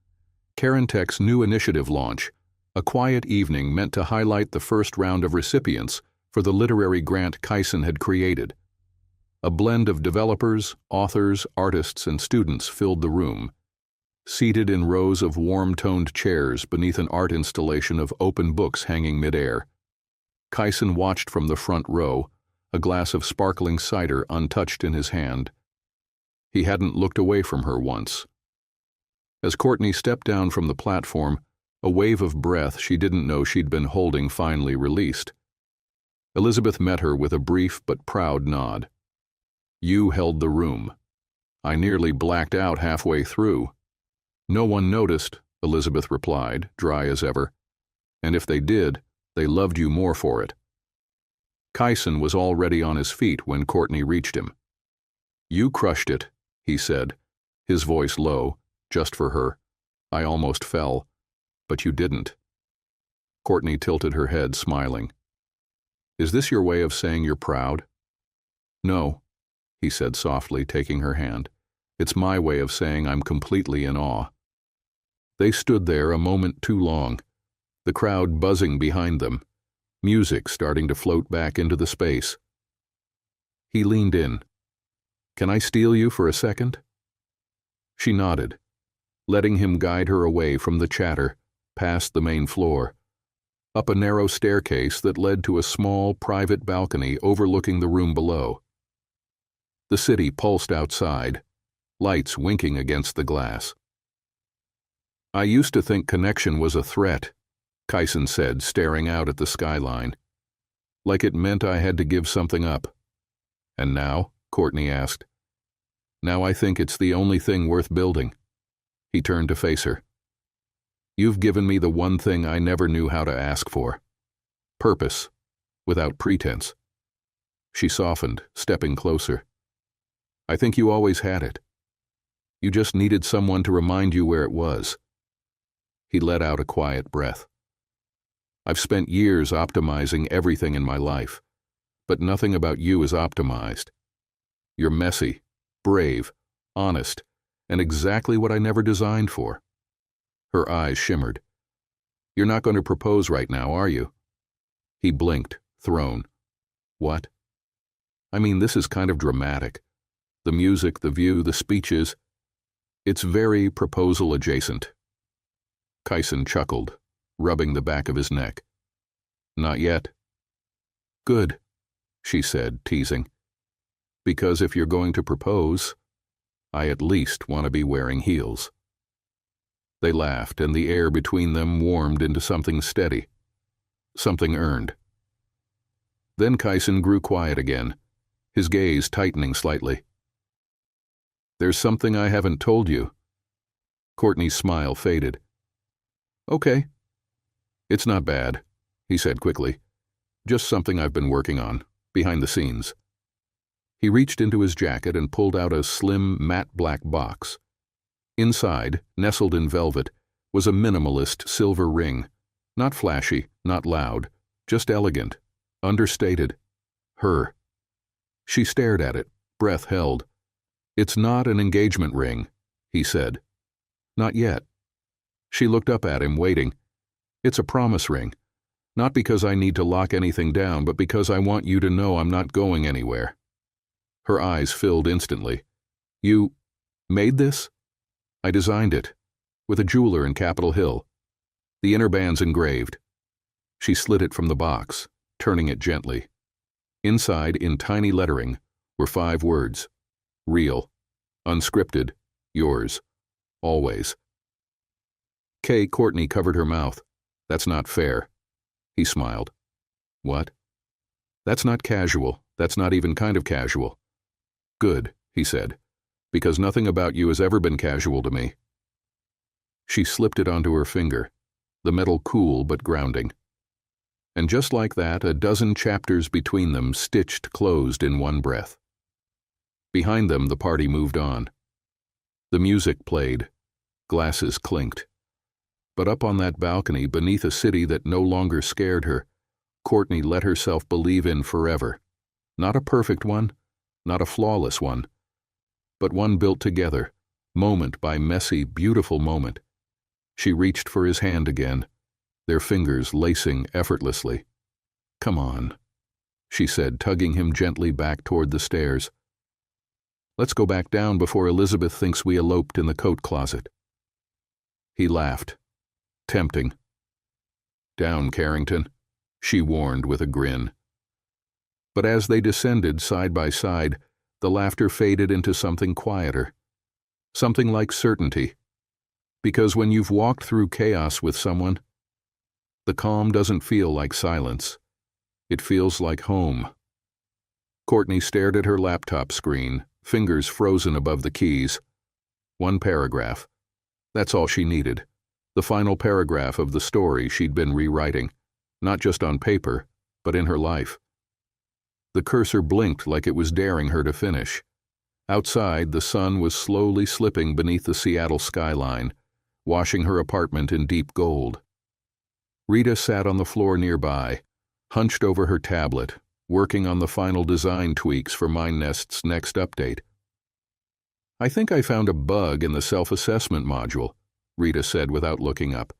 Carintech's new initiative launch, a quiet evening meant to highlight the first round of recipients for the literary grant Kyson had created. A blend of developers, authors, artists, and students filled the room, seated in rows of warm-toned chairs beneath an art installation of open books hanging midair. Kyson watched from the front row, a glass of sparkling cider untouched in his hand. He hadn't looked away from her once. As Courtney stepped down from the platform, a wave of breath she didn't know she'd been holding finally released. Elizabeth met her with a brief but proud nod. "You held the room. I nearly blacked out halfway through." "No one noticed," Elizabeth replied, dry as ever. "And if they did, they loved you more for it." Kyson was already on his feet when Courtney reached him. "You crushed it," he said, his voice low, just for her. "I almost fell, but you didn't." Courtney tilted her head, smiling. "Is this your way of saying you're proud?" "No," he said softly, taking her hand. "It's my way of saying I'm completely in awe." They stood there a moment too long, the crowd buzzing behind them, music starting to float back into the space. He leaned in. "Can I steal you for a second?" She nodded, letting him guide her away from the chatter, past the main floor, up a narrow staircase that led to a small, private balcony overlooking the room below. The city pulsed outside, lights winking against the glass. "I used to think connection was a threat," Kyson said, staring out at the skyline. "Like it meant I had to give something up." "And now?" Courtney asked. "Now I think it's the only thing worth building." He turned to face her. "You've given me the one thing I never knew how to ask for. Purpose, without pretense." She softened, stepping closer. "I think you always had it. You just needed someone to remind you where it was." He let out a quiet breath. "I've spent years optimizing everything in my life, but nothing about you is optimized. You're messy, brave, honest, and exactly what I never designed for." Her eyes shimmered. "You're not going to propose right now, are you?" He blinked, thrown. "What?" "I mean, this is kind of dramatic. The music, the view, the speeches. It's very proposal adjacent." Kyson chuckled, rubbing the back of his neck. "Not yet." "Good," she said, teasing. "Because if you're going to propose, I at least want to be wearing heels." They laughed, and the air between them warmed into something steady, something earned. Then Kyson grew quiet again, his gaze tightening slightly. "There's something I haven't told you." Courtney's smile faded. "Okay." "It's not bad," he said quickly. "Just something I've been working on, behind the scenes." He reached into his jacket and pulled out a slim, matte black box. Inside, nestled in velvet, was a minimalist silver ring. Not flashy, not loud, just elegant, understated. Her. She stared at it, breath held. "It's not an engagement ring," he said. "Not yet." She looked up at him, waiting. "It's a promise ring. Not because I need to lock anything down, but because I want you to know I'm not going anywhere." Her eyes filled instantly. "You made this?" "I designed it, with a jeweler in Capitol Hill. The inner band's engraved." She slid it from the box, turning it gently. Inside, in tiny lettering, were 5 words. Real. Unscripted. Yours. Always. Courtney covered her mouth. "That's not fair." He smiled. "What?" "That's not casual. That's not even kind of casual." "Good," he said, "because nothing about you has ever been casual to me." She slipped it onto her finger, the metal cool but grounding. And just like that, a dozen chapters between them stitched closed in one breath. Behind them, the party moved on. The music played. Glasses clinked. But up on that balcony, beneath a city that no longer scared her, Courtney let herself believe in forever. Not a perfect one, not a flawless one, but one built together, moment by messy, beautiful moment. She reached for his hand again, their fingers lacing effortlessly. "Come on," she said, tugging him gently back toward the stairs. Let's go back down before Elizabeth thinks we eloped in the coat closet. He laughed. Tempting. Down, Carrington, she warned with a grin. But as they descended side by side, the laughter faded into something quieter. Something like certainty. Because when you've walked through chaos with someone, the calm doesn't feel like silence. It feels like home. Courtney stared at her laptop screen, fingers frozen above the keys. One paragraph. That's all she needed. The final paragraph of the story she'd been rewriting, not just on paper, but in her life. The cursor blinked like it was daring her to finish. Outside, the sun was slowly slipping beneath the Seattle skyline, washing her apartment in deep gold. Rita sat on the floor nearby, hunched over her tablet, working on the final design tweaks for MindNest's next update. I think I found a bug in the self-assessment module, Rita said without looking up.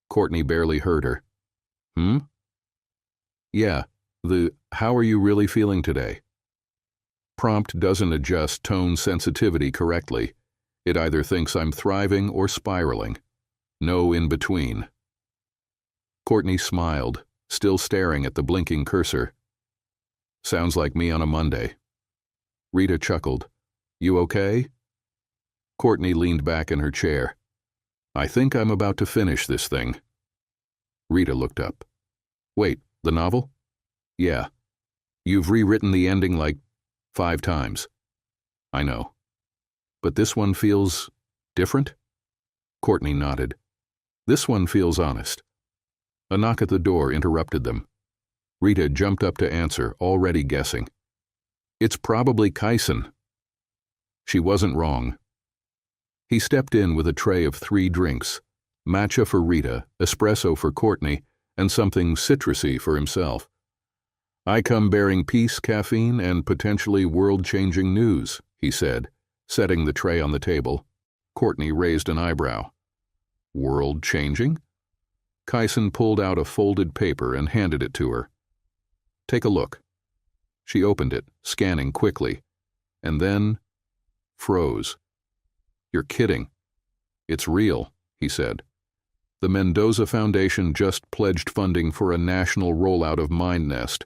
Courtney barely heard her. Yeah, the "how are you really feeling today?" prompt doesn't adjust tone sensitivity correctly. It either thinks I'm thriving or spiraling. No in between. Courtney smiled, still staring at the blinking cursor. Sounds like me on a Monday. Rita chuckled. You okay? Courtney leaned back in her chair. I think I'm about to finish this thing. Rita looked up. Wait, the novel? Yeah. You've rewritten the ending like 5 times. I know. But this one feels different? Courtney nodded. This one feels honest. A knock at the door interrupted them. Rita jumped up to answer, already guessing. It's probably Kyson. She wasn't wrong. He stepped in with a tray of 3 drinks, matcha for Rita, espresso for Courtney, and something citrusy for himself. I come bearing peace, caffeine, and potentially world-changing news, he said, setting the tray on the table. Courtney raised an eyebrow. World-changing? Kyson pulled out a folded paper and handed it to her. Take a look. She opened it, scanning quickly, and then froze. You're kidding. It's real, he said. The Mendoza Foundation just pledged funding for a national rollout of MindNest,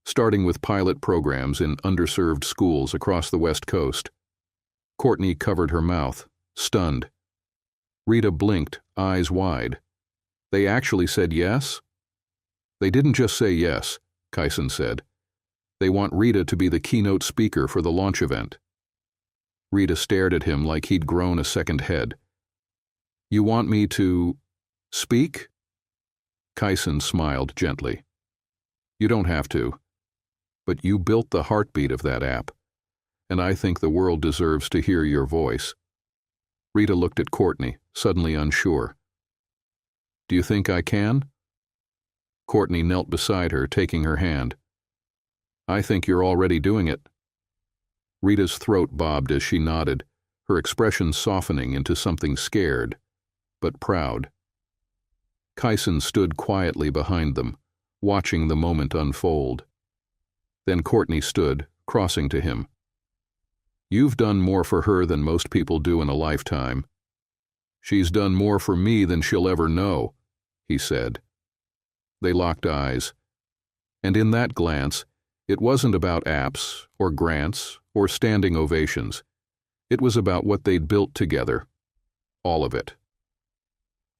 starting with pilot programs in underserved schools across the West Coast. Courtney covered her mouth, stunned. Rita blinked, eyes wide. They actually said yes? They didn't just say yes, Kyson said. They want Rita to be the keynote speaker for the launch event. Rita stared at him like he'd grown a second head. You want me to speak? Kyson smiled gently. You don't have to. But you built the heartbeat of that app, and I think the world deserves to hear your voice. Rita looked at Courtney, suddenly unsure. Do you think I can? Courtney knelt beside her, taking her hand. I think you're already doing it. Rita's throat bobbed as she nodded, her expression softening into something scared, but proud. Kyson stood quietly behind them, watching the moment unfold. Then Courtney stood, crossing to him. You've done more for her than most people do in a lifetime. She's done more for me than she'll ever know, he said. They locked eyes, and in that glance, it wasn't about apps or grants or standing ovations. It was about what they'd built together. All of it.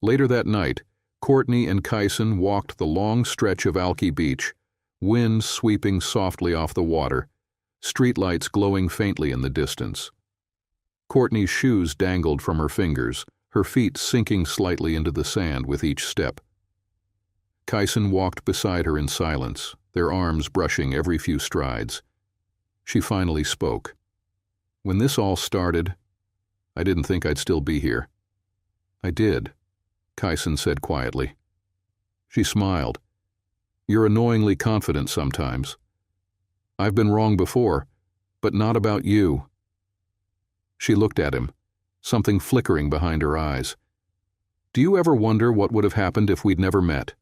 Later that night, Courtney and Kyson walked the long stretch of Alki Beach, wind sweeping softly off the water, streetlights glowing faintly in the distance. Courtney's shoes dangled from her fingers, her feet sinking slightly into the sand with each step. Kyson walked beside her in silence, their arms brushing every few strides. She finally spoke. When this all started, I didn't think I'd still be here. I did, Kyson said quietly. She smiled. You're annoyingly confident sometimes. I've been wrong before, but not about you. She looked at him, something flickering behind her eyes. Do you ever wonder what would have happened if we'd never met?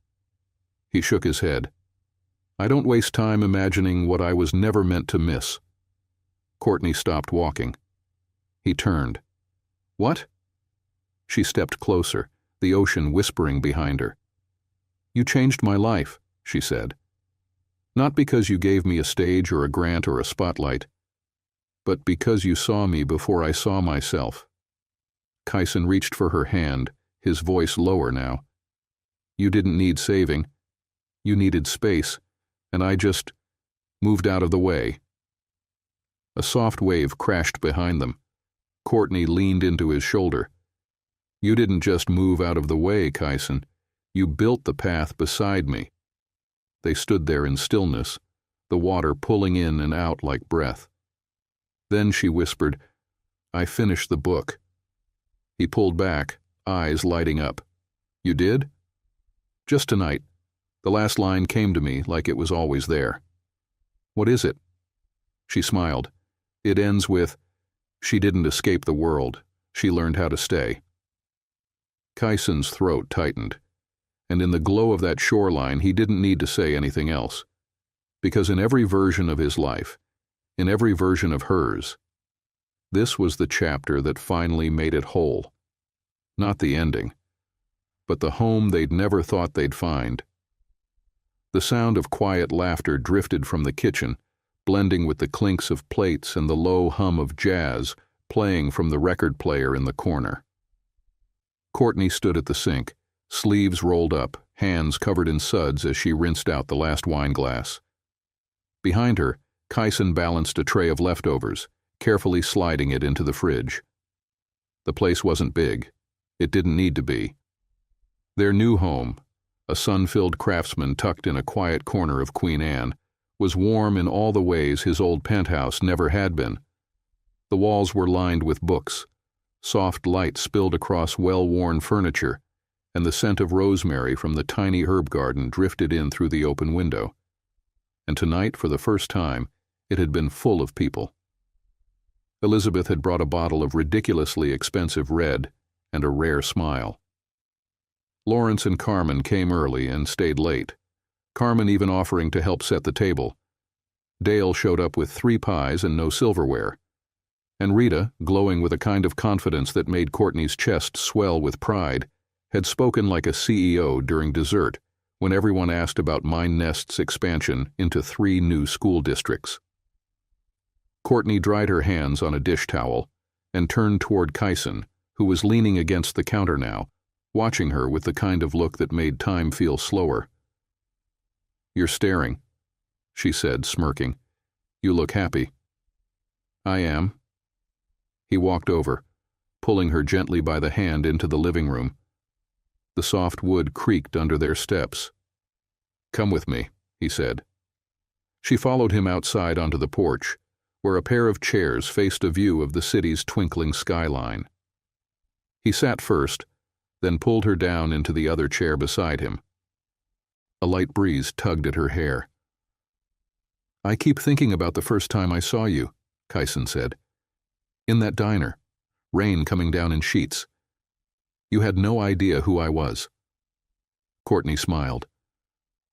He shook his head. I don't waste time imagining what I was never meant to miss. Courtney stopped walking. He turned. What? She stepped closer, the ocean whispering behind her. You changed my life, she said. Not because you gave me a stage or a grant or a spotlight, but because you saw me before I saw myself. Kyson reached for her hand, his voice lower now. You didn't need saving. You needed space, and I just moved out of the way. A soft wave crashed behind them. Courtney leaned into his shoulder. You didn't just move out of the way, Kyson. You built the path beside me. They stood there in stillness, the water pulling in and out like breath. Then she whispered, I finished the book. He pulled back, eyes lighting up. You did? Just tonight. The last line came to me like it was always there. What is it? She smiled. It ends with, she didn't escape the world. She learned how to stay. Kyson's throat tightened, and in the glow of that shoreline he didn't need to say anything else. Because in every version of his life, in every version of hers, this was the chapter that finally made it whole. Not the ending, but the home they'd never thought they'd find. The sound of quiet laughter drifted from the kitchen, blending with the clinks of plates and the low hum of jazz playing from the record player in the corner. Courtney stood at the sink, sleeves rolled up, hands covered in suds as she rinsed out the last wine glass. Behind her, Kyson balanced a tray of leftovers, carefully sliding it into the fridge. The place wasn't big. It didn't need to be. Their new home, a sun-filled craftsman tucked in a quiet corner of Queen Anne, was warm in all the ways his old penthouse never had been. The walls were lined with books. Soft light spilled across well-worn furniture, and the scent of rosemary from the tiny herb garden drifted in through the open window. And tonight, for the first time, it had been full of people. Elizabeth had brought a bottle of ridiculously expensive red and a rare smile. Lawrence and Carmen came early and stayed late, Carmen even offering to help set the table. Dale showed up with 3 pies and no silverware. And Rita, glowing with a kind of confidence that made Courtney's chest swell with pride, had spoken like a CEO during dessert when everyone asked about MindNest's expansion into 3 new school districts. Courtney dried her hands on a dish towel and turned toward Kyson, who was leaning against the counter now, watching her with the kind of look that made time feel slower. You're staring, she said, smirking. You look happy. I am. He walked over, pulling her gently by the hand into the living room. The soft wood creaked under their steps. Come with me, he said. She followed him outside onto the porch, where a pair of chairs faced a view of the city's twinkling skyline. He sat first, then pulled her down into the other chair beside him. A light breeze tugged at her hair. I keep thinking about the first time I saw you, Kyson said. In that diner, rain coming down in sheets. You had no idea who I was. Courtney smiled.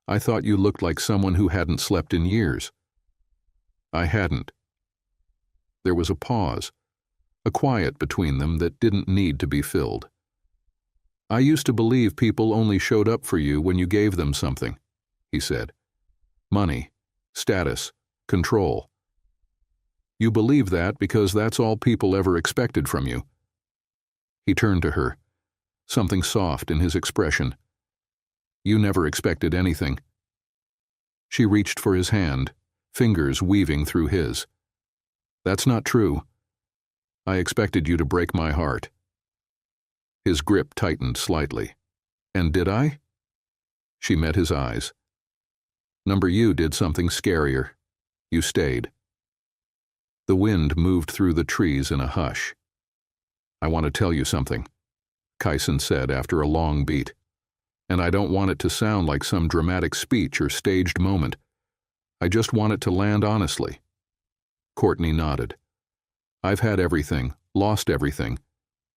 I thought you looked like someone who hadn't slept in years. I hadn't. There was a pause, a quiet between them that didn't need to be filled. I used to believe people only showed up for you when you gave them something, he said. Money, status, control. You believe that because that's all people ever expected from you. He turned to her, something soft in his expression. You never expected anything. She reached for his hand, fingers weaving through his. That's not true. I expected you to break my heart. His grip tightened slightly. And did I? She met his eyes. Number you did something scarier. You stayed. The wind moved through the trees in a hush. I want to tell you something, Kyson said after a long beat. And I don't want it to sound like some dramatic speech or staged moment. I just want it to land honestly. Courtney nodded. I've had everything, lost everything,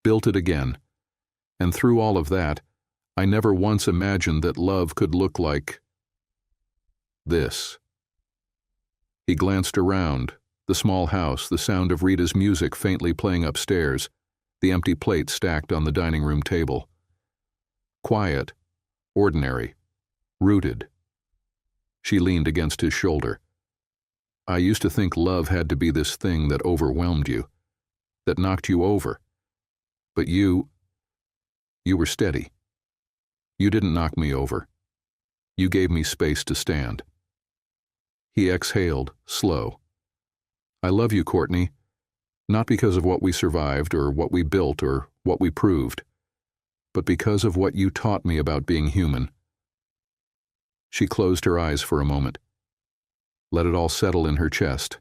built it again. And through all of that, I never once imagined that love could look like this. He glanced around, The small house, the sound of Rita's music faintly playing upstairs, the empty plate stacked on the dining room table. Quiet, ordinary, rooted. She leaned against his shoulder. I used to think love had to be this thing that overwhelmed you, that knocked you over. But you were steady. You didn't knock me over. You gave me space to stand. He exhaled, slow. I love you, Courtney, not because of what we survived or what we built or what we proved, but because of what you taught me about being human. She closed her eyes for a moment. Let it all settle in her chest.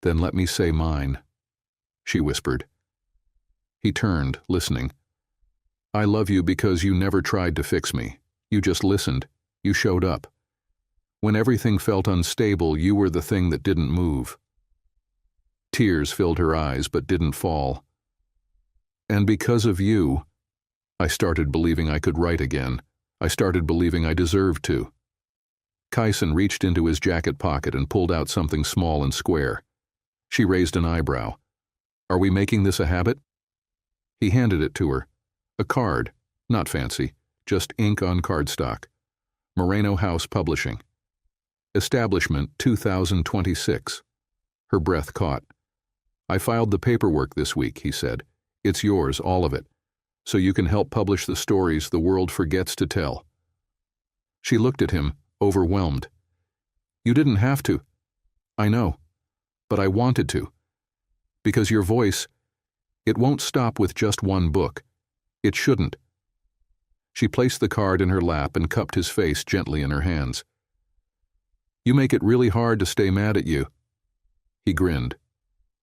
Then let me say mine, she whispered. He turned, listening. I love you because you never tried to fix me. You just listened. You showed up. When everything felt unstable, you were the thing that didn't move. Tears filled her eyes but didn't fall. And because of you, I started believing I could write again. I started believing I deserved to. Kyson reached into his jacket pocket and pulled out something small and square. She raised an eyebrow. Are we making this a habit? He handed it to her. A card, not fancy, just ink on cardstock. Moreno House Publishing. Establishment 2026. Her breath caught. I filed the paperwork this week, he said. It's yours, all of it, so you can help publish the stories the world forgets to tell. She looked at him, overwhelmed. You didn't have to. I know, but I wanted to. Because your voice, it won't stop with just one book. It shouldn't. She placed the card in her lap and cupped his face gently in her hands. You make it really hard to stay mad at you. He grinned.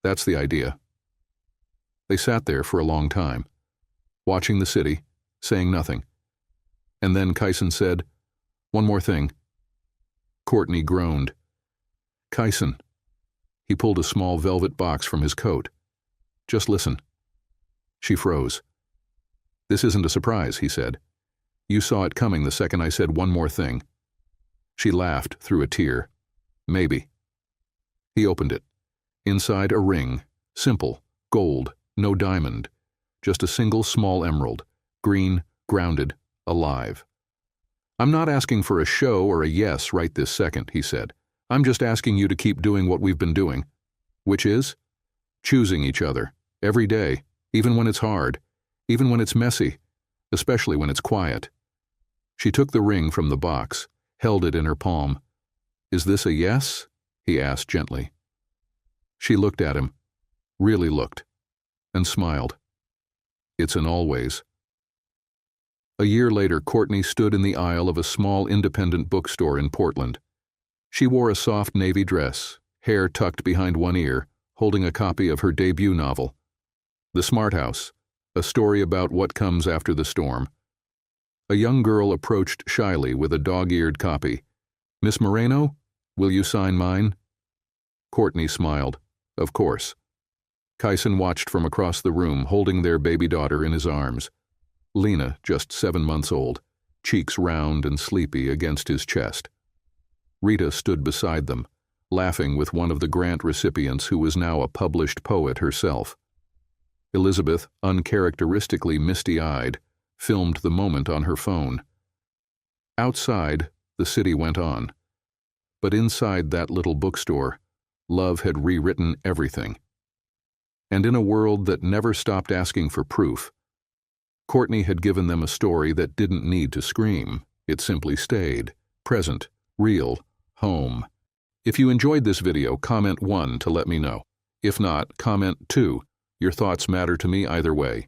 That's the idea. They sat there for a long time, watching the city, saying nothing. And then Kyson said, One more thing. Courtney groaned. Kyson. He pulled a small velvet box from his coat. Just listen. She froze. This isn't a surprise, he said. You saw it coming the second I said one more thing. She laughed through a tear. Maybe. He opened it. Inside a ring, simple, gold, no diamond, just a single small emerald, green, grounded, alive. I'm not asking for a show or a yes right this second, he said. I'm just asking you to keep doing what we've been doing, which is choosing each other, every day, even when it's hard, even when it's messy, especially when it's quiet. She took the ring from the box, held it in her palm. Is this a yes? He asked gently. She looked at him, really looked, and smiled. It's an always. A year later, Courtney stood in the aisle of a small independent bookstore in Portland. She wore a soft navy dress, hair tucked behind one ear, holding a copy of her debut novel, The Smart House, a story about what comes after the storm. A young girl approached shyly with a dog-eared copy. Miss Moreno, will you sign mine? Courtney smiled. Of course. Kyson watched from across the room, holding their baby daughter in his arms. Lena, just 7 months old, cheeks round and sleepy against his chest. Rita stood beside them, laughing with one of the grant recipients who was now a published poet herself. Elizabeth, uncharacteristically misty-eyed, filmed the moment on her phone. Outside, the city went on. But inside that little bookstore, love had rewritten everything. And in a world that never stopped asking for proof, Courtney had given them a story that didn't need to scream. It simply stayed, present, real, home. If you enjoyed this video, comment 1 to let me know. If not, comment 2. Your thoughts matter to me either way.